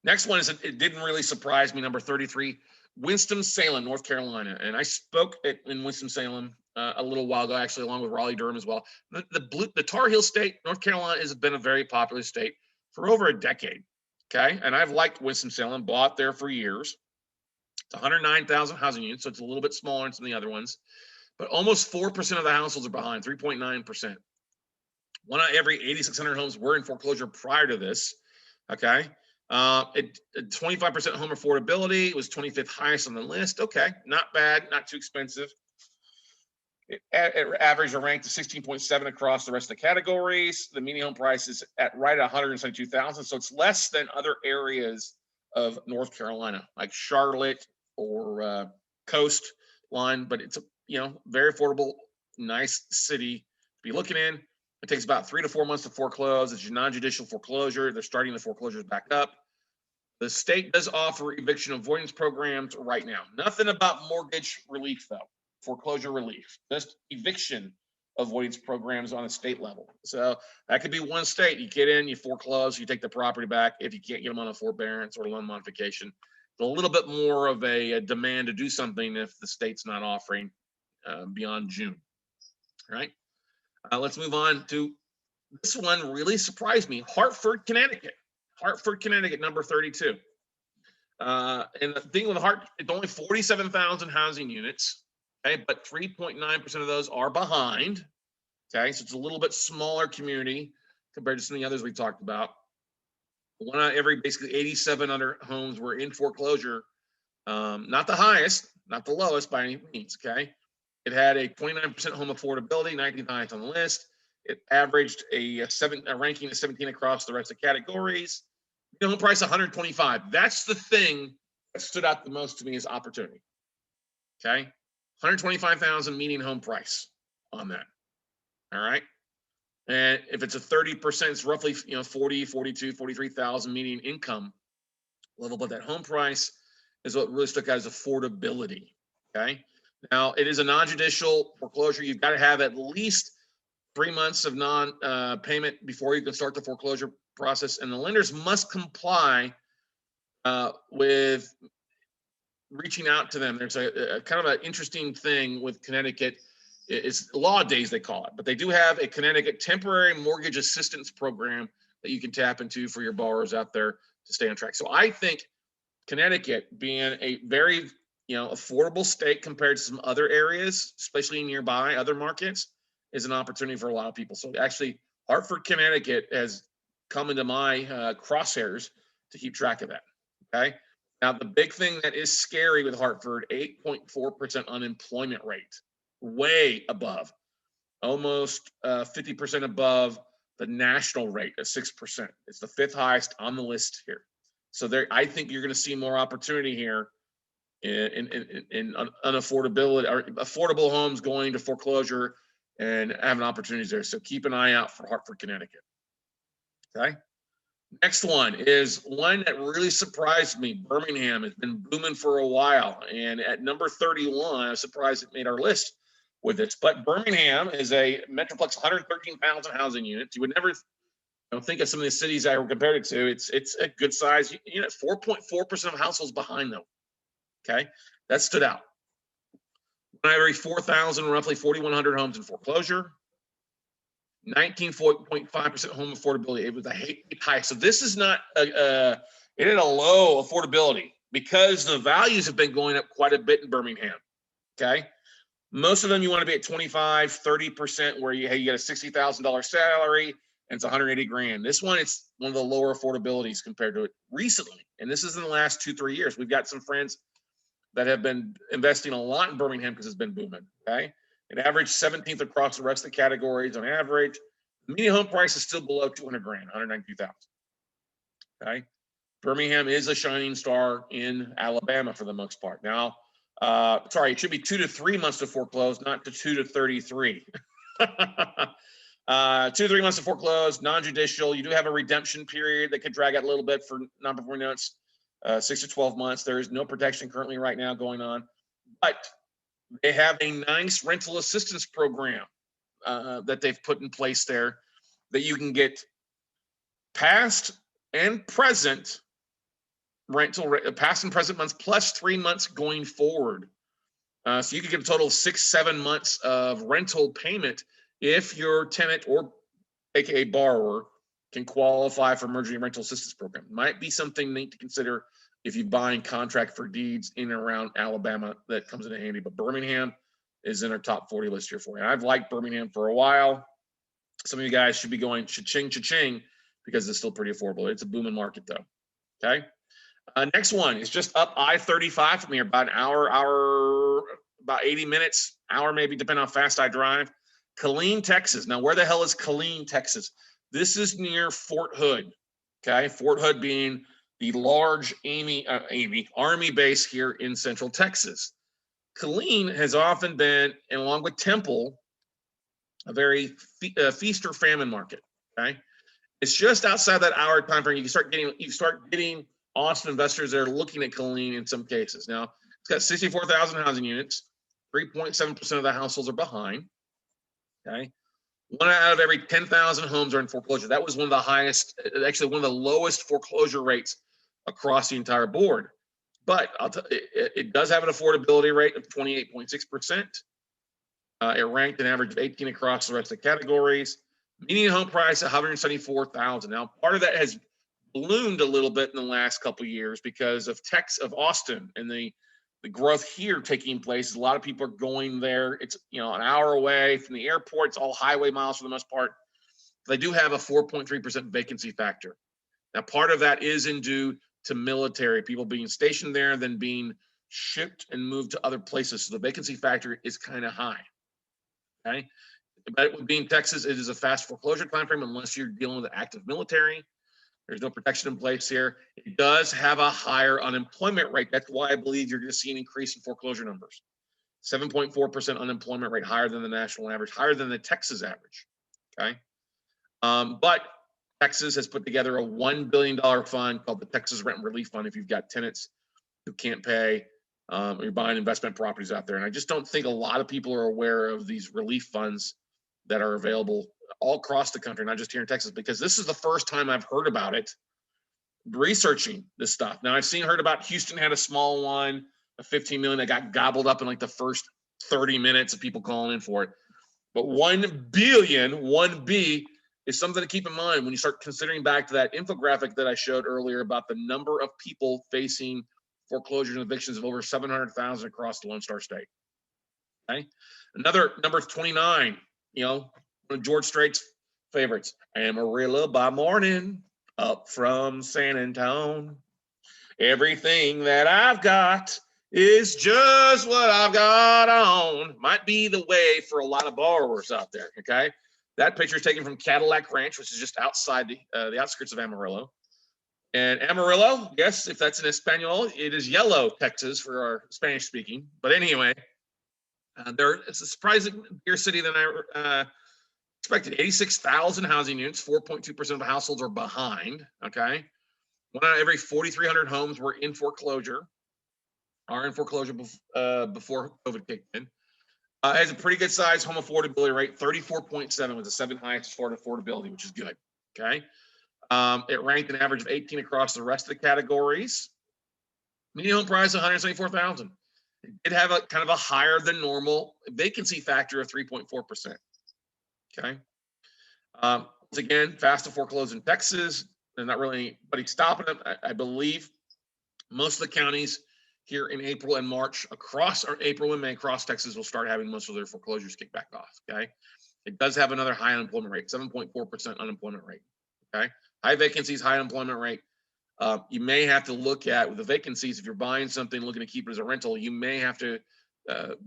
[SPEAKER 1] next one is, it didn't really surprise me, number 33, Winston-Salem, North Carolina. And I spoke in Winston-Salem a little while ago, actually, along with Raleigh-Durham as well. The Tar Heel State, North Carolina, has been a very popular state for over a decade. Okay. And I've liked Winston-Salem, bought there for years. It's 109,000 housing units, so it's a little bit smaller than some of the other ones. But almost 4% of the households are behind, 3.9%. One out of every 8,600 homes were in foreclosure prior to this. Okay. 25% home affordability. It was 25th highest on the list. Okay, not bad, not too expensive. It averaged or ranked to 16.7 across the rest of the categories. The median home price is right at 172,000, so it's less than other areas of North Carolina, like Charlotte or Coastline. But it's a very affordable, nice city to be looking in. It takes about 3 to 4 months to foreclose. It's a non-judicial foreclosure. They're starting the foreclosures back up. The state does offer eviction avoidance programs right now. Nothing about mortgage relief, though. Foreclosure relief. Just eviction avoidance programs on a state level. So that could be one state. You get in, you foreclose, you take the property back. If you can't get them on a forbearance or loan modification, it's a little bit more of a demand to do something if the state's not offering beyond June. All right. Let's move on to this one. Really surprised me. Hartford, Connecticut. Hartford, Connecticut, number 32. And the thing with Hartford, it's only 47,000 housing units. Okay, but 3.9% of those are behind. Okay, so it's a little bit smaller community compared to some of the others we talked about. One out of every basically 8,700 homes were in foreclosure. Not the highest, not the lowest by any means. Okay. It had a 29% home affordability, 19th highest on the list. It averaged a ranking of 17 across the rest of the categories. The home price 125. That's the thing that stood out the most to me as opportunity. Okay, 125,000 median home price on that. All right, and if it's a 30%, it's roughly 40, 42, 43,000 median income level. But that home price is what really stuck out as affordability. Okay. Now, it is a non-judicial foreclosure. You've got to have at least 3 months of non-payment before you can start the foreclosure process, and the lenders must comply with reaching out to them. There's a kind of an interesting thing with Connecticut. It's law days, they call it, but they do have a Connecticut temporary mortgage assistance program that you can tap into for your borrowers out there to stay on track. So I think Connecticut, being a very affordable state compared to some other areas, especially nearby other markets, is an opportunity for a lot of people. So actually, Hartford, Connecticut has come into my crosshairs to keep track of that. Okay. Now, the big thing that is scary with Hartford, 8.4% unemployment rate, way above, almost 50% above the national rate of 6%. It's the 5th highest on the list here. So there, I think you're going to see more opportunity here in unaffordability or affordable homes going to foreclosure and having opportunities there. So keep an eye out for Hartford, Connecticut. Okay. Next one is one that really surprised me. Birmingham has been booming for a while. And at number 31, I was surprised it made our list with this. But Birmingham is a metroplex, 113,000 housing units. You would never think of some of the cities I were compared it to. It's a good size unit, 4.4% of households behind them. Okay, that stood out. Every 4,000, roughly 4,100 homes in foreclosure. 19.5% home affordability. It was a high. So this is not it had a low affordability because the values have been going up quite a bit in Birmingham. Okay. Most of them you want to be at 25, 30% where you get a $60,000 salary and it's 180 grand. This one, it's one of the lower affordabilities compared to it recently. And this is in the last 2-3 years. We've got some friends that have been investing a lot in Birmingham because it's been booming. Okay. It averaged 17th across the rest of the categories on average. The median home price is still below 200 grand, 192,000. Okay. Birmingham is a shining star in Alabama for the most part. Now, sorry, it should be 2 to 3 months to foreclose, not to 2 to 33. 2 to 3 months to foreclose, non-judicial. You do have a redemption period that could drag out a little bit for non-performing notes, 6 to 12 months. There is no protection currently right now going on, but they have a nice rental assistance program that they've put in place there that you can get past and present rental, past and present months plus 3 months going forward. So you could get a total of 6-7 months of rental payment if your tenant or aka borrower can qualify for emergency rental assistance program. Might be something neat to consider if you're buying contract for deeds in and around Alabama. That comes in handy. But Birmingham is in our top 40 list here for you. I've liked Birmingham for a while. Some of you guys should be going cha-ching, cha-ching, because it's still pretty affordable. It's a booming market though. Okay. Next one is just up I-35 from here, about an hour, about 80 minutes, hour maybe, depending on how fast I drive. Killeen, Texas. Now, where the hell is Killeen, Texas? This is near Fort Hood. Okay, Fort Hood being the large Army base here in Central Texas. Killeen has often been, and along with Temple, a very feast or famine market. Okay, it's just outside that hour time frame. You start getting Austin investors that are looking at Killeen in some cases. Now, it's got 64,000 housing units. 3.7% of the households are behind. Okay. 1 out of every 10,000 homes are in foreclosure. That was one of the highest, actually one of the lowest foreclosure rates across the entire board. But it does have an affordability rate of 28.6%. It ranked an average of 18 across the rest of the categories. Median home price, 174,000. Now, part of that has ballooned a little bit in the last couple of years because of Austin and the growth here taking place. A lot of people are going there. It's an hour away from the airport. It's all highway miles for the most part. They do have a 4.3% vacancy factor. Now, part of that is due to military people being stationed there, then being shipped and moved to other places. So the vacancy factor is kind of high. Okay, but with being Texas, it is a fast foreclosure timeframe unless you're dealing with active military. There's no protection in place here. It does have a higher unemployment rate. That's why I believe you're going to see an increase in foreclosure numbers. 7.4% unemployment rate, higher than the national average, higher than the Texas average. Okay. But Texas has put together a $1 billion fund called the Texas Rent Relief Fund if you've got tenants who can't pay You're buying investment properties out there. And I just don't think a lot of people are aware of these relief funds that are available all across the country, not just here in Texas, because this is the first time I've heard about it, researching this stuff. Now I've heard about Houston had a small one, a 15 million that got gobbled up in like the first 30 minutes of people calling in for it. But 1 billion, 1B, is something to keep in mind when you start considering back to that infographic that I showed earlier about the number of people facing foreclosures and evictions of over 700,000 across the Lone Star State. Okay. Another number 29, one of George Strait's favorites, Amarillo by morning, up from San Antonio. Everything that I've got is just what I've got on. Might be the way for a lot of borrowers out there, okay? That picture is taken from Cadillac Ranch, which is just outside the outskirts of Amarillo. And Amarillo, yes, if that's in Espanol, it is yellow, Texas, for our Spanish speaking. But anyway, it's a surprising bigger city than I expected. 86,000 housing units, 4.2% of the households are behind, okay? 1 out of every 4,300 homes are in foreclosure before COVID kicked in. It has a pretty good size home affordability rate, 34.7 was the 7th highest for affordability, which is good, okay? It ranked an average of 18 across the rest of the categories. Median home price, $174,000. It did have a kind of a higher than normal vacancy factor of 3.4%, okay? Once again, fast to foreclose in Texas. There's not really anybody stopping them. I believe most of the counties here in April and March April and May across Texas will start having most of their foreclosures kicked back off, okay? It does have another high unemployment rate, 7.4% unemployment rate, okay? High vacancies, high unemployment rate. You may have to look at, with the vacancies, if you're buying something, looking to keep it as a rental, you may have to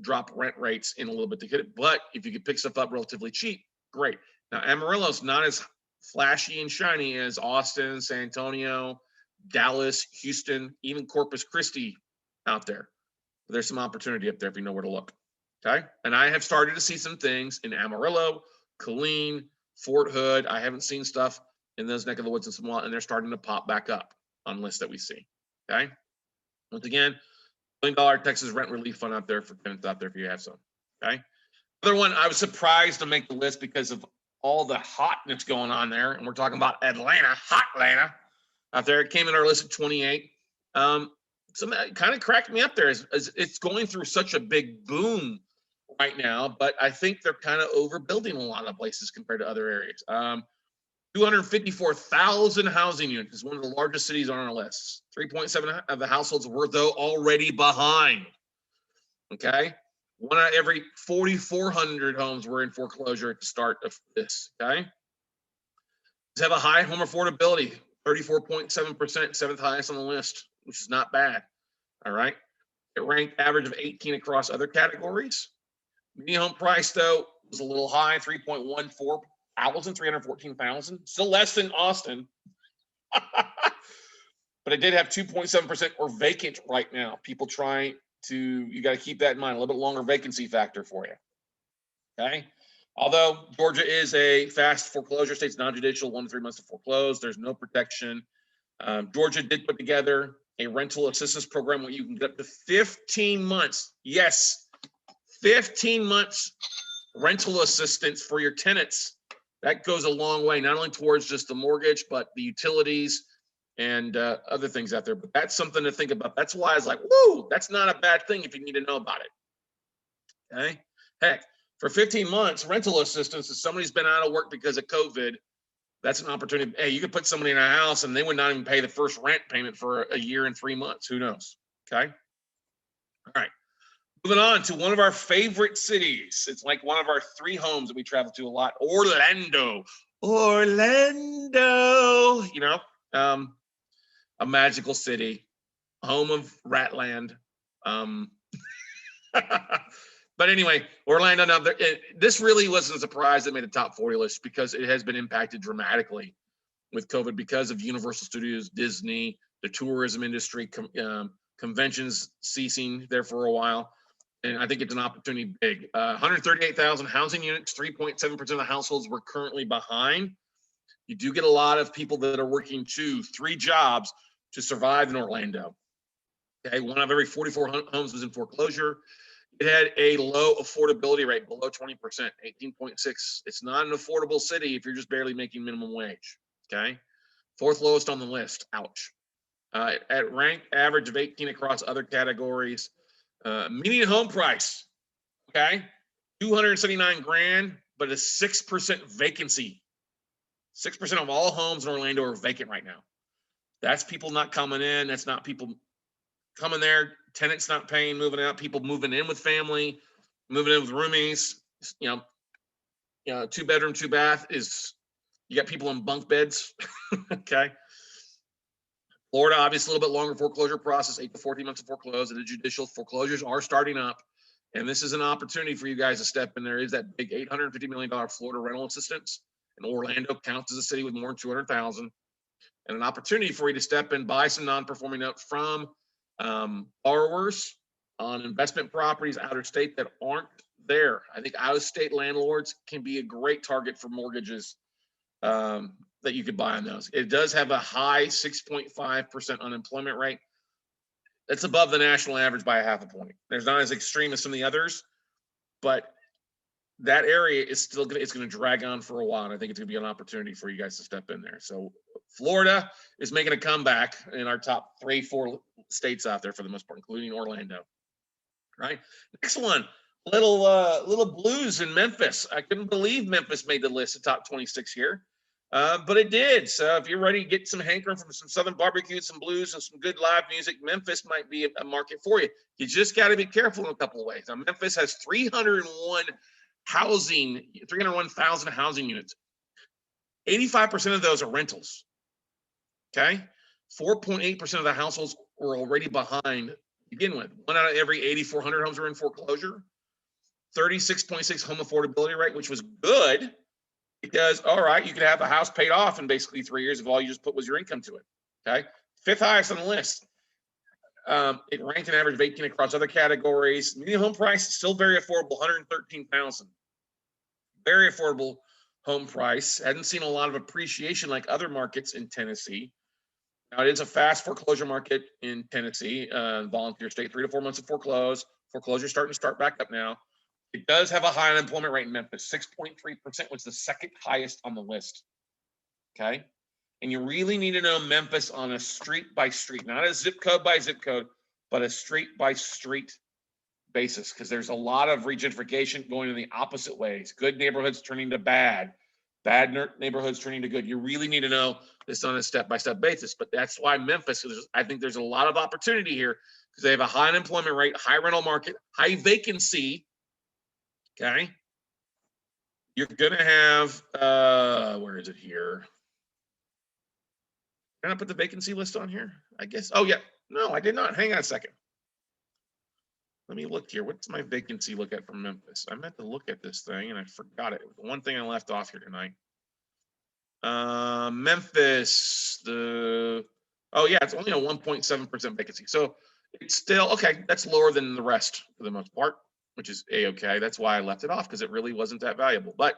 [SPEAKER 1] drop rent rates in a little bit to get it. But if you could pick stuff up relatively cheap, great. Now, Amarillo's not as flashy and shiny as Austin, San Antonio, Dallas, Houston, even Corpus Christi out there. But there's some opportunity up there if you know where to look, okay? And I have started to see some things in Amarillo, Killeen, Fort Hood. I haven't seen stuff in those neck of the woods in some while, and they're starting to pop back up on lists that we see, okay? Once again, $1 million Texas rent relief fund out there for tenants out there if you have some, okay? Other one, I was surprised to make the list because of all the hotness going on there, and we're talking about Atlanta, hot Atlanta out there. It came in our list at 28. Something that kind of cracked me up there is it's going through such a big boom right now, but I think they're kind of overbuilding a lot of places compared to other areas. 254,000 housing units is one of the largest cities on our list. 3.7 of the households were, though, already behind. Okay? 1 out of every 4,400 homes were in foreclosure at the start of this. Okay? Have a high home affordability, 34.7%, 7th highest on the list, which is not bad. All right? It ranked average of 18 across other categories. Median home price, though, was a little high, 314,000, still less than Austin. But it did have 2.7% or vacant right now. People trying to, you got to keep that in mind, a little bit longer vacancy factor for you. Okay. Although Georgia is a fast foreclosure state, it's non-judicial, 1 to 3 months to foreclose. There's no protection. Georgia did put together a rental assistance program where you can get up to 15 months. Yes, 15 months rental assistance for your tenants. That goes a long way, not only towards just the mortgage, but the utilities and other things out there. But that's something to think about. That's why I was like, whoa, that's not a bad thing if you need to know about it. Okay. Heck, for 15 months, rental assistance, if somebody's been out of work because of COVID, that's an opportunity. Hey, you could put somebody in a house and they would not even pay the first rent payment for a year and 3 months. Who knows? Okay. All right. Moving on to one of our favorite cities. It's like one of our 3 homes that we travel to a lot. Orlando. You know, a magical city, home of Ratland. But anyway, Orlando. Now, this really wasn't a surprise that made the top 40 list because it has been impacted dramatically with COVID because of Universal Studios, Disney, the tourism industry, conventions ceasing there for a while. And I think it's an opportunity big. 138,000 housing units, 3.7% of the households were currently behind. You do get a lot of people that are working 2, 3 jobs to survive in Orlando. Okay, 1 out of every 44 homes was in foreclosure. It had a low affordability rate, below 20%, 18.6. It's not an affordable city if you're just barely making minimum wage. Okay, 4th lowest on the list. Ouch. At ranked average of 18 across other categories. Median home price, okay, 279 grand, but a 6% vacancy. 6% of all homes in Orlando are vacant right now. That's people not coming in. That's not people coming there. Tenants not paying, moving out. People moving in with family, moving in with roomies. 2-bedroom, 2-bath is, you got people in bunk beds. Okay. Florida, obviously, a little bit longer foreclosure process, 8 to 14 months to foreclose. And the judicial foreclosures are starting up. And this is an opportunity for you guys to step in. There is that big $850 million Florida rental assistance. And Orlando counts as a city with more than 200,000. And an opportunity for you to step in, buy some non-performing note from borrowers on investment properties out of state that aren't there. I think out of state landlords can be a great target for mortgages that you could buy on those. It does have a high 6.5% unemployment rate. That's above the national average by a half a point. There's not as extreme as some of the others, but that area is still going to drag on for a while. And I think it's going to be an opportunity for you guys to step in there. So Florida is making a comeback in our top 3-4 states out there for the most part, including Orlando. Right. Next one, little blues in Memphis. I couldn't believe Memphis made the list of top 26 here. But it did. So if you're ready to get some hankering from some Southern barbecue, some blues, and some good live music, Memphis might be a market for you. You just got to be careful in a couple of ways. Now, Memphis has 301,000 housing units. 85% of those are rentals. Okay. 4.8% of the households were already behind to begin with. 1 out of every 8,400 homes were in foreclosure. 36.6 home affordability rate, which was good. Because, all right, you could have a house paid off in basically 3 years if all you just put was your income to it. Okay. 5th highest on the list. It ranked an average of 18 across other categories. Median home price is still very affordable, $113,000. Very affordable home price. Hadn't seen a lot of appreciation like other markets in Tennessee. Now, it is a fast foreclosure market in Tennessee, volunteer state, 3 to 4 months of foreclose. Foreclosure starting to start back up now. It does have a high unemployment rate in Memphis. 6.3% was the 2nd highest on the list. Okay. And you really need to know Memphis on a street by street, not a zip code by zip code, but a street by street basis, because there's a lot of regentrification going in the opposite ways. Good neighborhoods turning to bad, bad neighborhoods turning to good. You really need to know this on a step-by-step basis. But that's why Memphis, I think there's a lot of opportunity here because they have a high unemployment rate, high rental market, high vacancy. Okay. You're going to have, where is it here? Can I put the vacancy list on here? I guess. Oh, yeah. No, I did not. Hang on a second. Let me look here. What's my vacancy look at from Memphis? I meant to look at this thing and I forgot it. It was the one thing I left off here tonight. Memphis, oh yeah, it's only a 1.7% vacancy. So it's still, okay, that's lower than the rest for the most part, which is A-okay. That's why I left it off, because it really wasn't that valuable. But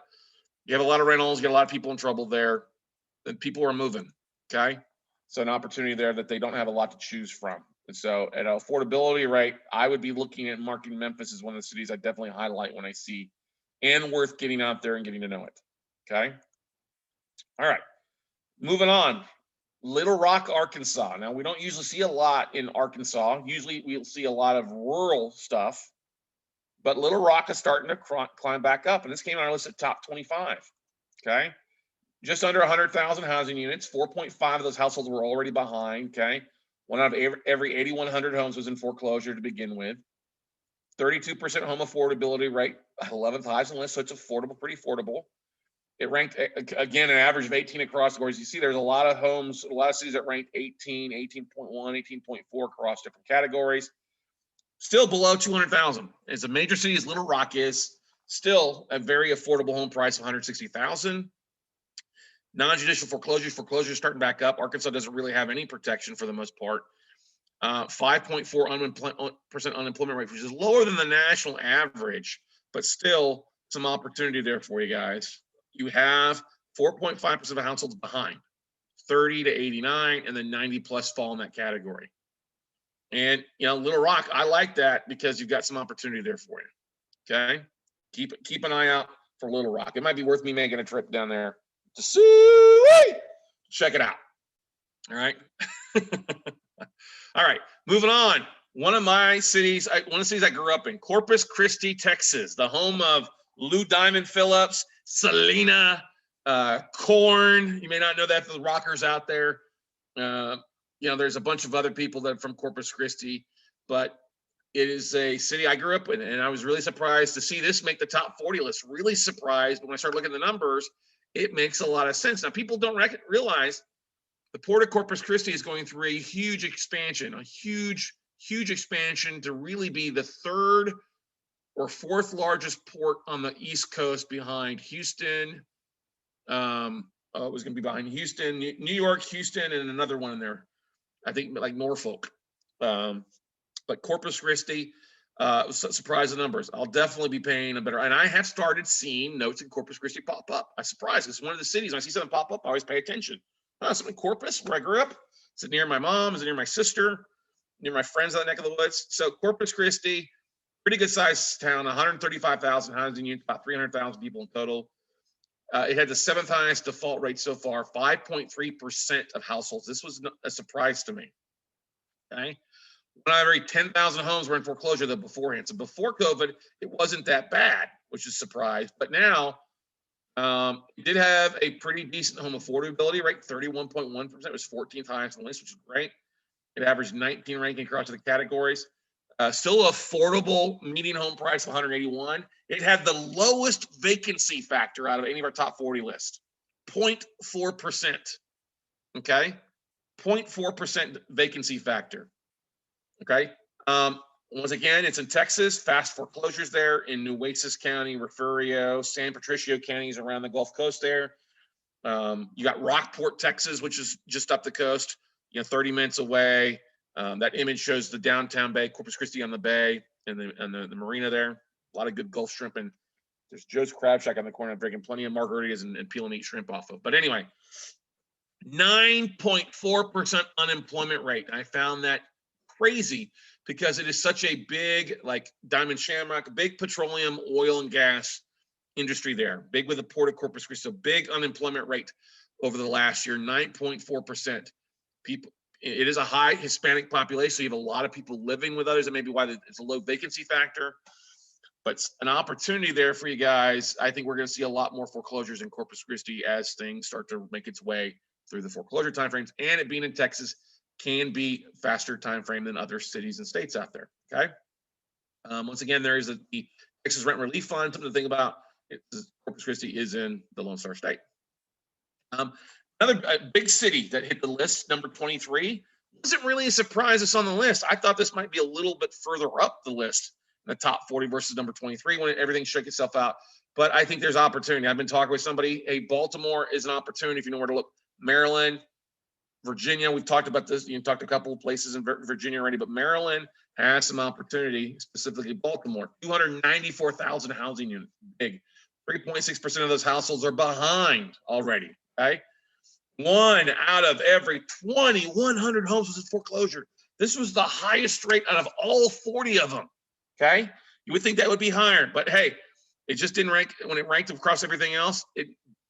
[SPEAKER 1] you have a lot of rentals, you got a lot of people in trouble there, and people are moving, okay? So an opportunity there that they don't have a lot to choose from. And so at an affordability rate, I would be looking at marking Memphis as one of the cities I definitely highlight when I see and worth getting out there and getting to know it, okay? All right, moving on. Little Rock, Arkansas. Now, we don't usually see a lot in Arkansas. Usually we'll see a lot of rural stuff, but Little Rock is starting to climb back up, and this came on our list at top 25, okay? Just under 100,000 housing units. 4.5 of those households were already behind, okay? 1 out of every 8,100 homes was in foreclosure to begin with. 32% home affordability rate, 11th highest on the list, so it's affordable, pretty affordable. It ranked, again, an average of 18 across the board. As you see, there's a lot of homes, a lot of cities that ranked 18, 18.1, 18.4 across different categories. Still below 200,000. As a major city as Little Rock is, still a very affordable home price of 160,000. Non-judicial foreclosures starting back up. Arkansas doesn't really have any protection for the most part. 5.4% unemployment rate, which is lower than the national average, but still some opportunity there for you guys. You have 4.5% of households behind, 30 to 89, and then 90 plus fall in that category. And, Little Rock, I like that because you've got some opportunity there for you. Okay. Keep an eye out for Little Rock. It might be worth me making a trip down there to see. Check it out. All right. All right. Moving on. One of the cities I grew up in, Corpus Christi, Texas, the home of Lou Diamond Phillips, Selena, Korn. You may not know that for the rockers out there. There's a bunch of other people that are from Corpus Christi, but it is a city I grew up in, and I was really surprised to see this make the top 40 list. Really surprised, but when I started looking at the numbers, it makes a lot of sense. Now, people don't realize the Port of Corpus Christi is going through a huge expansion, to really be the third or fourth largest port on the East Coast behind Houston. It was going to be behind Houston, New York, Houston, and another one in there. I think like Norfolk. But Corpus Christi, surprise the numbers. I'll definitely be paying and I have started seeing notes in Corpus Christi pop up. I'm surprised. It's one of the cities. When I see something pop up, I always pay attention. Something in Corpus, where I grew up. Is it near my mom? Is it near my sister? Near my friends in that neck of the woods? So Corpus Christi, pretty good sized town, 135,000 housing units, about 300,000 people in total. It had the 7th highest default rate so far, 5.3% of households. This was a surprise to me. Okay. One out of every 10,000 homes were in foreclosure beforehand. So before COVID, it wasn't that bad, which is a surprise. But now, it did have a pretty decent home affordability rate, 31.1%. It was 14th highest on the list, which is great. It averaged 19 ranking across the categories. Still affordable median home price of 181. It had the lowest vacancy factor out of any of our top 40 lists, 0.4%. Okay, 0.4% vacancy factor. Okay. Once again, it's in Texas. Fast foreclosures there in Nueces County, Refugio, San Patricio counties around the Gulf Coast there. You got Rockport, Texas, which is just up the coast, 30 minutes away. That image shows the downtown bay, Corpus Christi on the bay, and the marina there. A lot of good Gulf shrimp, and there's Joe's Crab Shack on the corner. I'm drinking plenty of margaritas and peel and eat shrimp off of. But anyway, 9.4% unemployment rate. I found that crazy because it is such a big, like Diamond Shamrock, big petroleum, oil, and gas industry there. Big with the Port of Corpus Christi. So big unemployment rate over the last year, 9.4%. People. It is a high Hispanic population, so you have a lot of people living with others. That may be why it's a low vacancy factor, but an opportunity there for you guys. I think we're going to see a lot more foreclosures in Corpus Christi as things start to make its way through the foreclosure timeframes, and it being in Texas can be faster timeframe than other cities and states out there. Okay. Once again, there is the Texas Rent Relief Fund. Something to think about. Corpus Christi is in the Lone Star State. Another big city that hit the list, number 23, wasn't really a surprise it's on the list. I thought this might be a little bit further up the list in the top 40 versus number 23 when everything shook itself out. But I think there's opportunity. I've been talking with somebody. Hey, Baltimore is an opportunity if you know where to look. Maryland, Virginia, we've talked about this. You talked to a couple of places in Virginia already, but Maryland has some opportunity, specifically Baltimore. 294,000 housing units, big. 3.6% of those households are behind already, okay? 1 out of every 2,100 homes was in foreclosure. This was the highest rate out of all 40 of them, okay? You would think that would be higher, but hey, it just didn't rank. When it ranked across everything else, it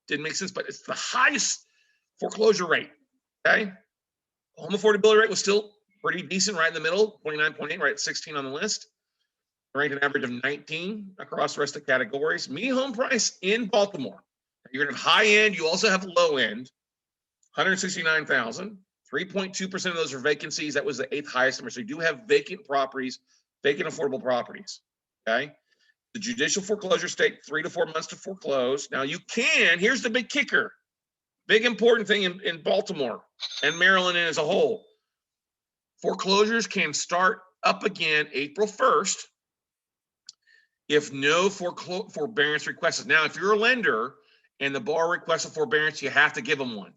[SPEAKER 1] didn't make sense, but it's the highest foreclosure rate, okay? Home affordability rate was still pretty decent, right in the middle, 29.8, right at 16 on the list. Ranked an average of 19 across the rest of the categories. Median home price in Baltimore. You're going to have high end, you also have low end. 169,000, 3.2% of those are vacancies. That was the 8th highest number. So you do have vacant properties, vacant affordable properties. Okay. The judicial foreclosure state 3 to 4 months to foreclose. Now you can, here's the big kicker, big important thing in Baltimore and Maryland as a whole. Foreclosures can start up again April 1st if no forbearance requested. Now, if you're a lender and the borrower requests a forbearance, you have to give them one.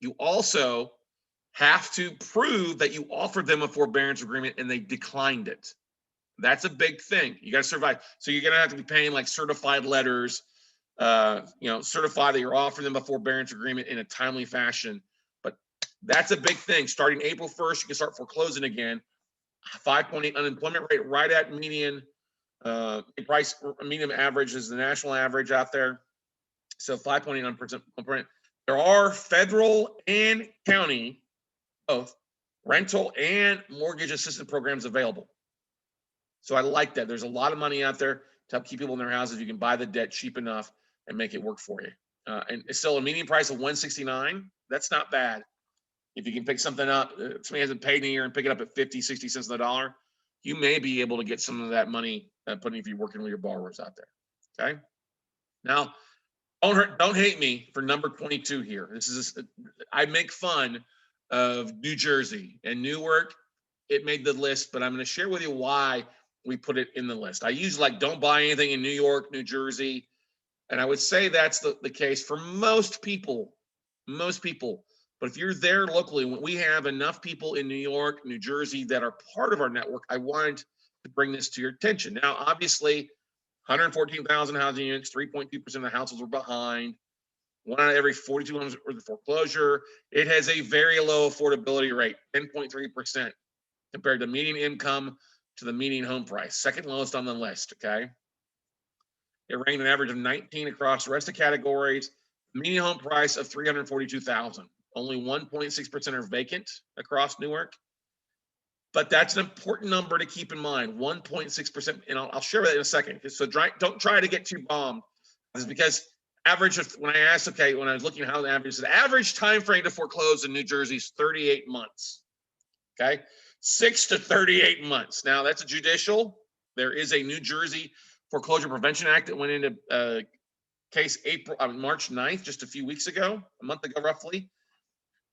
[SPEAKER 1] You also have to prove that you offered them a forbearance agreement and they declined it. That's a big thing. You got to survive. So you're going to have to be paying like certified letters, certify that you're offering them a forbearance agreement in a timely fashion. But that's a big thing. Starting April 1st, you can start foreclosing again. 5.8 unemployment rate, right at median price. Median average is the national average out there. So 5.8%. There are federal and county, both rental and mortgage assistance programs available. So I like that. There's a lot of money out there to help keep people in their houses. You can buy the debt cheap enough and make it work for you. And it's still a median price of $169. That's not bad. If you can pick something up, if somebody hasn't paid in a year and pick it up at 50, 60 cents on the dollar, you may be able to get some of that money putting if you're working with your borrowers out there. Okay. Now, don't hate me for number 22 here. This is I make fun of New Jersey and Newark. It made the list, but I'm going to share with you why we put it in the list. I usually like don't buy anything in New York, New Jersey, and I would say that's the case for most people. But if you're there locally, when we have enough people in New York, New Jersey that are part of our network, I wanted to bring this to your attention. Now, obviously, 114,000 housing units, 3.2% of the households were behind. 1 out of every 42 homes were the foreclosure. It has a very low affordability rate, 10.3%, compared to median income to the median home price, second lowest on the list, okay? It ranked an average of 19 across the rest of the categories, median home price of $342,000. Only 1.6% are vacant across Newark. But that's an important number to keep in mind, 1.6%, and I'll share that in a second. So don't try to get too bombed. It's because average of, when I asked, okay, when I was looking at how the average time frame to foreclose in New Jersey is 38 months, okay? 6 to 38 months. Now, that's a judicial. There is a New Jersey Foreclosure Prevention Act that went into case March 9th, just a few weeks ago, a month ago roughly,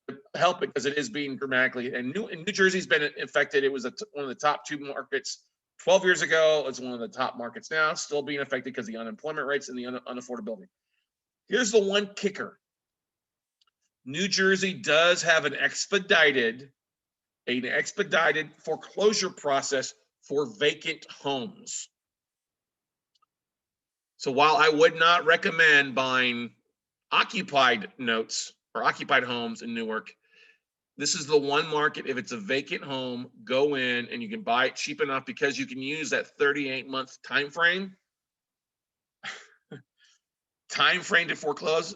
[SPEAKER 1] to help it because it is being dramatically, and New Jersey's been affected. It was one of the top 2 markets 12 years ago. It's one of the top markets now, still being affected because of the unemployment rates and the unaffordability. Here's the one kicker. New Jersey does have an expedited foreclosure process for vacant homes. So while I would not recommend buying occupied notes or occupied homes in Newark, this is the one market, if it's a vacant home, go in and you can buy it cheap enough because you can use that 38-month time frame to foreclose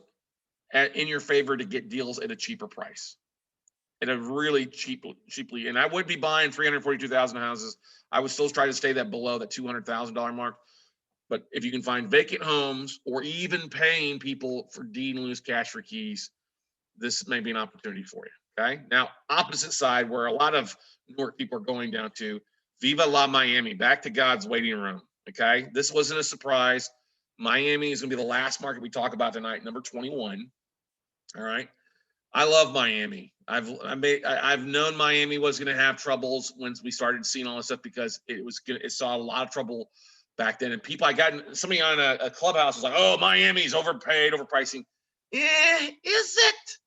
[SPEAKER 1] in your favor to get deals at a cheaper price, at a really cheaply. And I would be buying 342,000 houses. I would still try to stay that below that $200,000 mark. But if you can find vacant homes or even paying people for deed and loose cash for keys, this may be an opportunity for you. Okay. Now, opposite side, where a lot of Newark people are going down to, Viva la Miami, back to God's waiting room. Okay. This wasn't a surprise. Miami is going to be the last market we talk about tonight, number 21. All right. I love Miami. I've known Miami was going to have troubles once we started seeing all this stuff because it saw a lot of trouble back then. And people, I got somebody on a clubhouse was like, "Oh, Miami's overpaid, overpricing." Is it?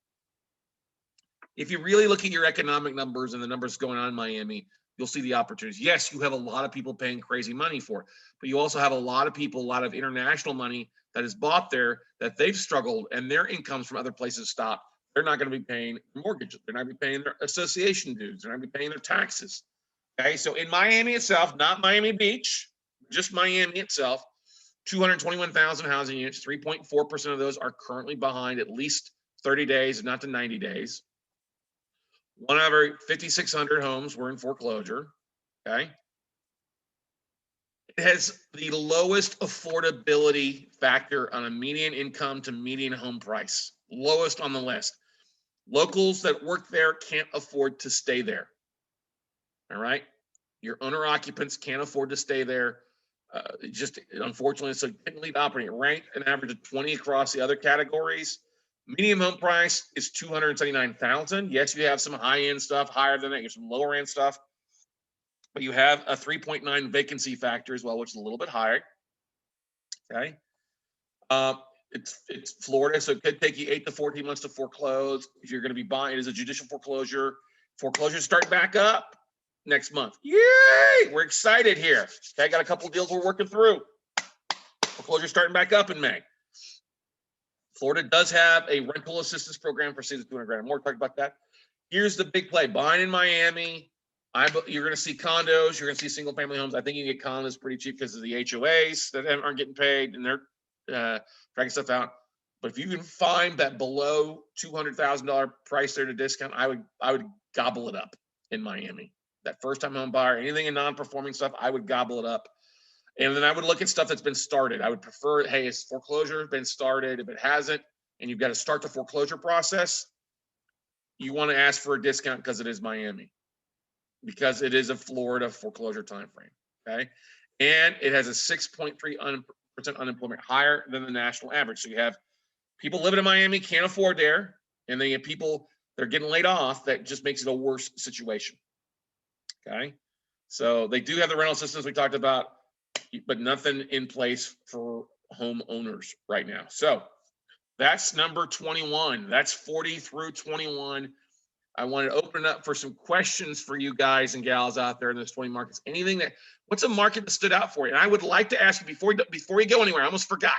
[SPEAKER 1] If you really look at your economic numbers and the numbers going on in Miami, you'll see the opportunities. Yes, you have a lot of people paying crazy money for it, but you also have a lot of people, a lot of international money that is bought there that they've struggled and their incomes from other places stopped. They're not going to be paying mortgages. They're not going to be paying their association dues. They're not going to be paying their taxes. Okay, so in Miami itself, not Miami Beach, just Miami itself, 221,000 housing units, 3.4% of those are currently behind at least 30 days, not to 90 days. 1 out of every 5,600 homes were in foreclosure. Okay. It has the lowest affordability factor on a median income to median home price, lowest on the list. Locals that work there can't afford to stay there. All right. Your owner occupants can't afford to stay there. Just unfortunately, so it didn't lead to operating. It ranked an average of 20 across the other categories. Median home price is $279,000. Yes, you have some high-end stuff higher than that. You have some lower-end stuff, but you have a 3.9 vacancy factor as well, which is a little bit higher. Okay, it's Florida, so it could take you 8 to 14 months to foreclose. If you're going to be buying, it is a judicial foreclosure. Foreclosures start back up next month. Yay! We're excited here. Okay, I got a couple of deals we're working through. Foreclosure starting back up in May. Florida does have a rental assistance program for $200,000 or more. Talk about that. Here's the big play: buying in Miami, You're going to see condos. You're going to see single family homes. I think you can get condos pretty cheap because of the HOAs that aren't getting paid and they're dragging stuff out. But if you can find that below $200,000 price there to discount, I would gobble it up in Miami. That first time home buyer, anything in non-performing stuff, I would gobble it up. And then I would look at stuff that's been started. I would prefer, hey, has foreclosure been started? If it hasn't, and you've got to start the foreclosure process, you want to ask for a discount because it is Miami, because it is a Florida foreclosure timeframe. Okay, and it has a 6.3% unemployment, higher than the national average. So you have people living in Miami can't afford there, and then you have people that are getting laid off. That just makes it a worse situation. Okay, so they do have the rental assistance we talked about, but nothing in place for homeowners right now. So that's number 21. That's 40 through 21. I wanted to open it up for some questions for you guys and gals out there in those 20 markets. What's a market that stood out for you? And I would like to ask you before you go anywhere, I almost forgot.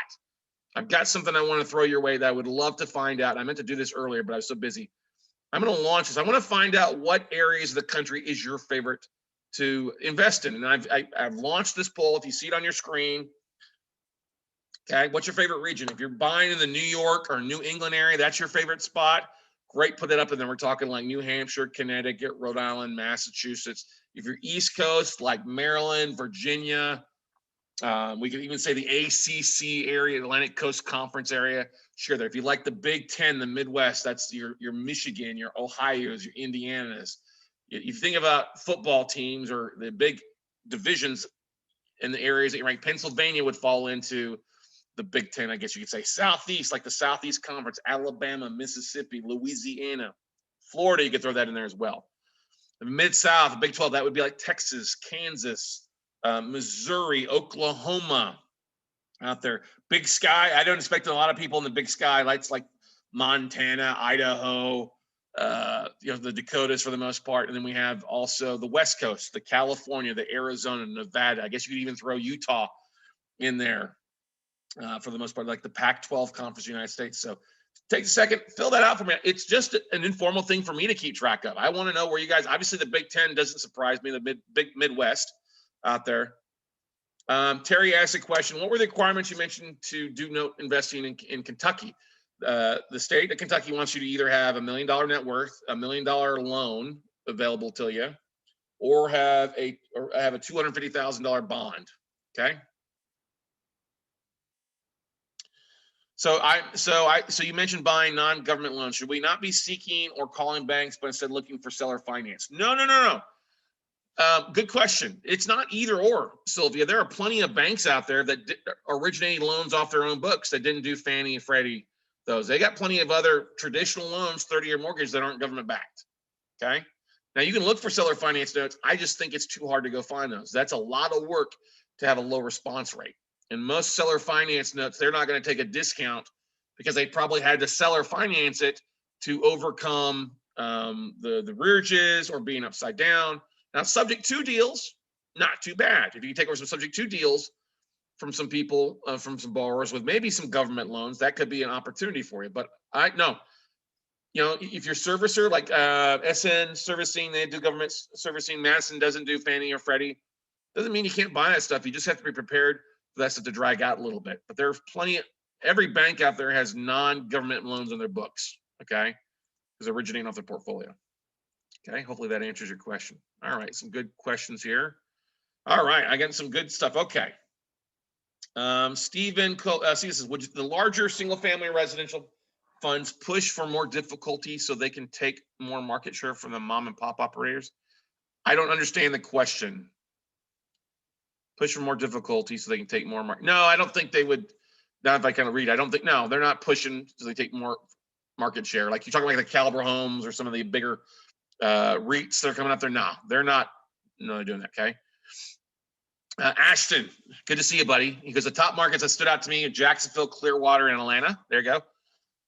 [SPEAKER 1] I've got something I want to throw your way that I would love to find out. I meant to do this earlier, but I was so busy. I'm going to launch this. I want to find out what areas of the country is your favorite to invest in. And I've launched this poll. If you see it on your screen, okay, what's your favorite region? If you're buying in the New York or New England area, that's your favorite spot. Great, put it up. And then we're talking like New Hampshire, Connecticut, Rhode Island, Massachusetts. If you're East Coast, like Maryland, Virginia, we could even say the ACC area, Atlantic Coast Conference area. Sure, there. If you like the Big Ten, the Midwest, that's your Michigan, your Ohio's, your Indiana's. If you think about football teams or the big divisions in the areas that you rank, Pennsylvania would fall into the Big Ten, I guess you could say. Southeast, like the Southeast Conference, Alabama, Mississippi, Louisiana, Florida, you could throw that in there as well. The Mid-South, the Big 12, that would be like Texas, Kansas, Missouri, Oklahoma out there. Big Sky, I don't expect a lot of people in the Big Sky. It's like Montana, Idaho, the Dakotas for the most part. And then we have also the West Coast, the California, the Arizona, Nevada. I guess you could even throw Utah in there for the most part, like the Pac-12 Conference of the United States. So take a second, fill that out for me. It's just an informal thing for me to keep track of. I want to know where you guys, obviously the Big Ten doesn't surprise me, the big Midwest out there. Terry asked a question. What were the requirements you mentioned to do note investing in Kentucky? The state of Kentucky wants you to either have $1 million net worth, $1 million loan available to you, or have a $250,000 bond. Okay. So you mentioned buying non-government loans. Should we not be seeking or calling banks, but instead looking for seller finance? No. Good question. It's not either or, Sylvia. There are plenty of banks out there that originated loans off their own books that didn't do Fannie and Freddie. They got plenty of other traditional loans, 30-year mortgage, that aren't government backed. Okay. Now you can look for seller finance notes. I just think it's too hard to go find those. That's a lot of work to have a low response rate. And most seller finance notes, they're not going to take a discount because they probably had to seller finance it to overcome the rearages or being upside down. Now, subject to deals, not too bad. If you can take over some subject to deals from some people, from some borrowers with maybe some government loans, that could be an opportunity for you. But if you're servicer like SN Servicing, they do government servicing. Madison doesn't do Fannie or Freddie. Doesn't mean you can't buy that stuff. You just have to be prepared for that stuff to drag out a little bit. But there's plenty. Every bank out there has non-government loans on their books. Okay, because originating off their portfolio. Okay, hopefully that answers your question. All right, some good questions here. All right, I got some good stuff. Okay. Stephen says, would the larger single-family residential funds push for more difficulty so they can take more market share from the mom and pop operators? I don't understand the question. Push for more difficulty so they can take more market. No, I don't think they would. Now, if I kind of read, I don't think, no, they're not pushing so they take more market share. Like you're talking like the Caliber Homes or some of the bigger REITs that are coming up there. No, they're not. No, they're doing that. Okay. Ashton, good to see you, buddy. He goes, the top markets that stood out to me are Jacksonville, Clearwater, and Atlanta. There you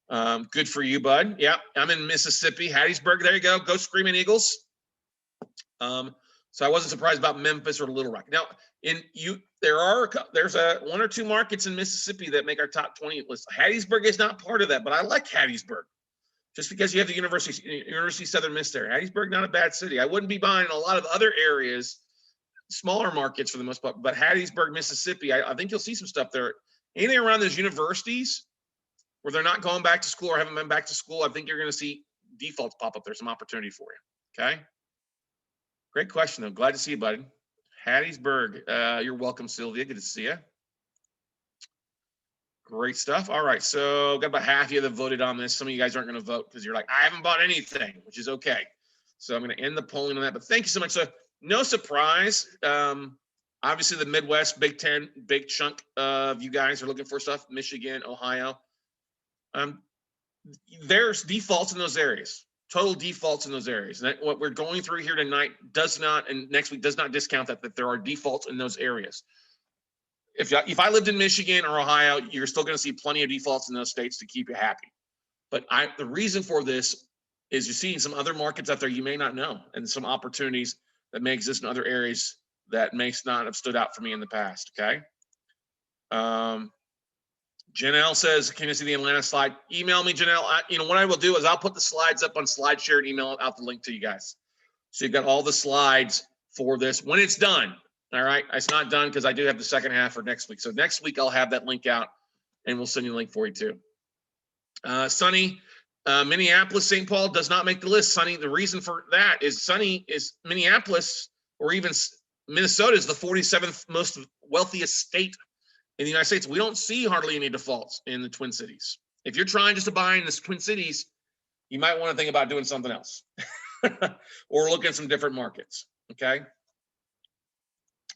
[SPEAKER 1] go. Good for you, bud. Yeah, I'm in Mississippi, Hattiesburg. There you go. Go Screaming Eagles. So I wasn't surprised about Memphis or Little Rock. Now, there's one or two markets in Mississippi that make our top 20 list. Hattiesburg is not part of that, but I like Hattiesburg. Just because you have the University of Southern Miss there. Hattiesburg, not a bad city. I wouldn't be buying in a lot of other areas, smaller markets for the most part, but Hattiesburg, Mississippi, I think you'll see some stuff there. Anything around those universities where they're not going back to school or haven't been back to school, I think you're going to see defaults pop up there, some opportunity for you. Okay. Great question, though. Glad to see you, buddy. Hattiesburg, you're welcome, Sylvia. Good to see you. Great stuff. All right, so got about half of you that voted on this. Some of you guys aren't going to vote because you're like, I haven't bought anything, which is okay. So I'm going to end the polling on that. But thank you so much. So no surprise. Obviously, the Midwest, Big Ten, big chunk of you guys are looking for stuff. Michigan, Ohio. There's defaults in those areas. Total defaults in those areas. And what we're going through here tonight does not, and next week does not discount that there are defaults in those areas. If I lived in Michigan or Ohio, you're still going to see plenty of defaults in those states to keep you happy. But the reason for this is you're seeing some other markets out there you may not know, and some opportunities that may exist in other areas that may not have stood out for me in the past. Okay. Janelle says, can you see the Atlanta slide? Email me, Janelle. What I will do is I'll put the slides up on SlideShare and email out the link to you guys. So you've got all the slides for this when it's done. All right. It's not done because I do have the second half for next week. So next week I'll have that link out and we'll send you a link for you too. Sunny, Minneapolis, St. Paul does not make the list. Sunny, the reason for that is Minneapolis or even Minnesota is the 47th most wealthiest state in the United States. We don't see hardly any defaults in the Twin Cities. If you're trying just to buy in the Twin Cities, you might want to think about doing something else or look at some different markets. Okay.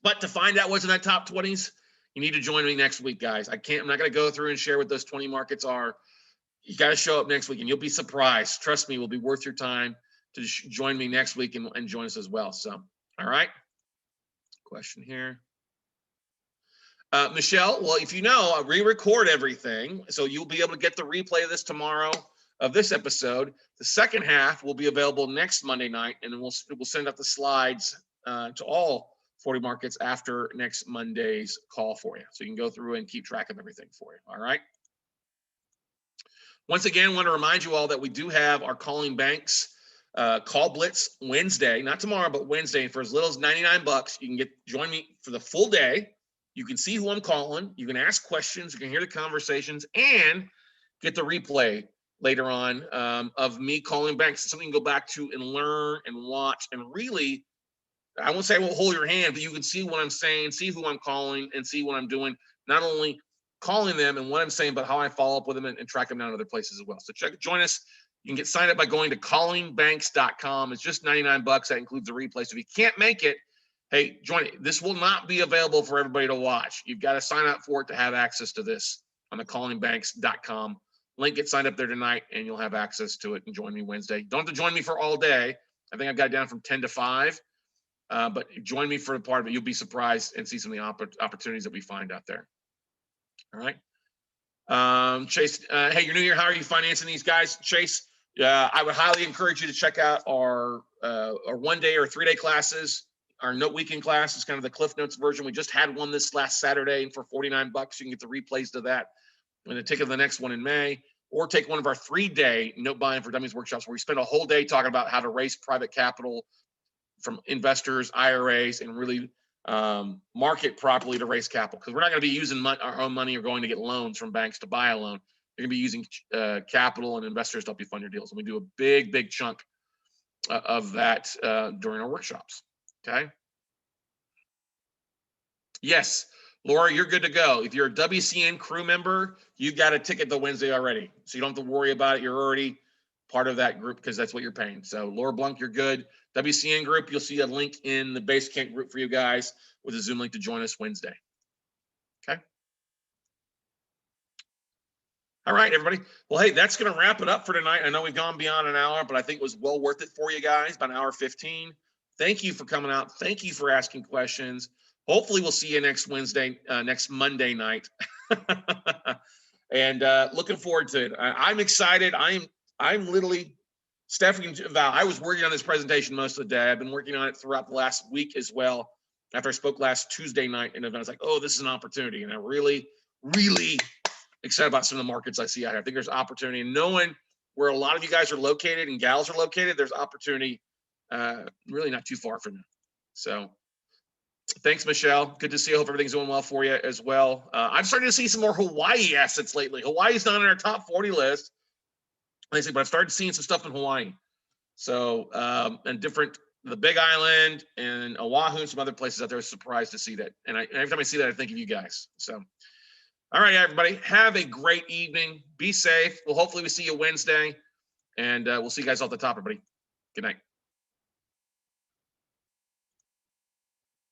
[SPEAKER 1] But to find out what's in that top 20s, you need to join me next week, guys. I'm not going to go through and share what those 20 markets are. You got to show up next week and you'll be surprised. Trust me, it will be worth your time to join me next week and join us as well. So, all right. Question here. Michelle, well, if you know, I re-record everything. So you'll be able to get the replay of this tomorrow of this episode. The second half will be available next Monday night, and we'll send out the slides to all 40 markets after next Monday's call for you. So you can go through and keep track of everything for you. All right. Once again, I want to remind you all that we do have our Calling Banks Call Blitz Wednesday, not tomorrow, but Wednesday. For as little as $99, you can join me for the full day. You can see who I'm calling. You can ask questions. You can hear the conversations and get the replay later on of me calling banks. It's something you can go back to and learn and watch and really, I won't say I won't hold your hand, but you can see what I'm saying, see who I'm calling, and see what I'm doing. Not only calling them and what I'm saying, but how I follow up with them and track them down other places as well. So join us. You can get signed up by going to callingbanks.com. It's just $99. That includes the replay. So if you can't make it, hey, join it. This will not be available for everybody to watch. You've got to sign up for it to have access to this on the callingbanks.com. Link, get signed up there tonight, and you'll have access to it and join me Wednesday. Don't have to join me for all day. I think I've got it down from 10 to 5. But join me for a part of it. You'll be surprised and see some of the opportunities that we find out there. All right. Chase, hey, you're new here. How are you financing these guys? Chase, I would highly encourage you to check out our 1-day or 3-day classes. Our Note Weekend class is kind of the Cliff Notes version. We just had one this last Saturday, and for $49, you can get the replays to that. I'm going to take the next one in May, or take one of our 3-day Note Buying for Dummies workshops where we spend a whole day talking about how to raise private capital from investors, IRAs, and really market properly to raise capital. Because we're not going to be using our own money or going to get loans from banks to buy a loan. You're going to be using capital and investors to help you fund your deals. And we do a big chunk of that during our workshops. Okay. Yes, Laura, you're good to go. If you're a WCN crew member, you've got a ticket to Wednesday already. So you don't have to worry about it. You're already part of that group because that's what you're paying. So Laura Blunk, you're good. WCN group, you'll see a link in the Basecamp group for you guys with a Zoom link to join us Wednesday. Okay. All right, everybody. Well, hey, that's going to wrap it up for tonight. I know we've gone beyond an hour, but I think it was well worth it for you guys, about an hour 15. Thank you for coming out. Thank you for asking questions. Hopefully we'll see you next Monday night. And looking forward to it. I'm excited. I'm literally, Stephanie and Val, I was working on this presentation most of the day. I've been working on it throughout the last week as well. After I spoke last Tuesday night in an event, I was like, oh, this is an opportunity. And I'm really excited about some of the markets I see out here. I think there's opportunity. And knowing where a lot of you guys are located and gals are located, there's opportunity really not too far from you. So thanks, Michelle. Good to see you. I hope everything's going well for you as well. I'm starting to see some more Hawaii assets lately. Hawaii's not on our top 40 list, but I've started seeing some stuff in Hawaii. So, and the Big Island and Oahu and some other places out there. I was surprised to see that. And every time I see that, I think of you guys. So, all right, everybody, have a great evening. Be safe. Well, hopefully we see you Wednesday, and we'll see you guys off the top, everybody. Good night.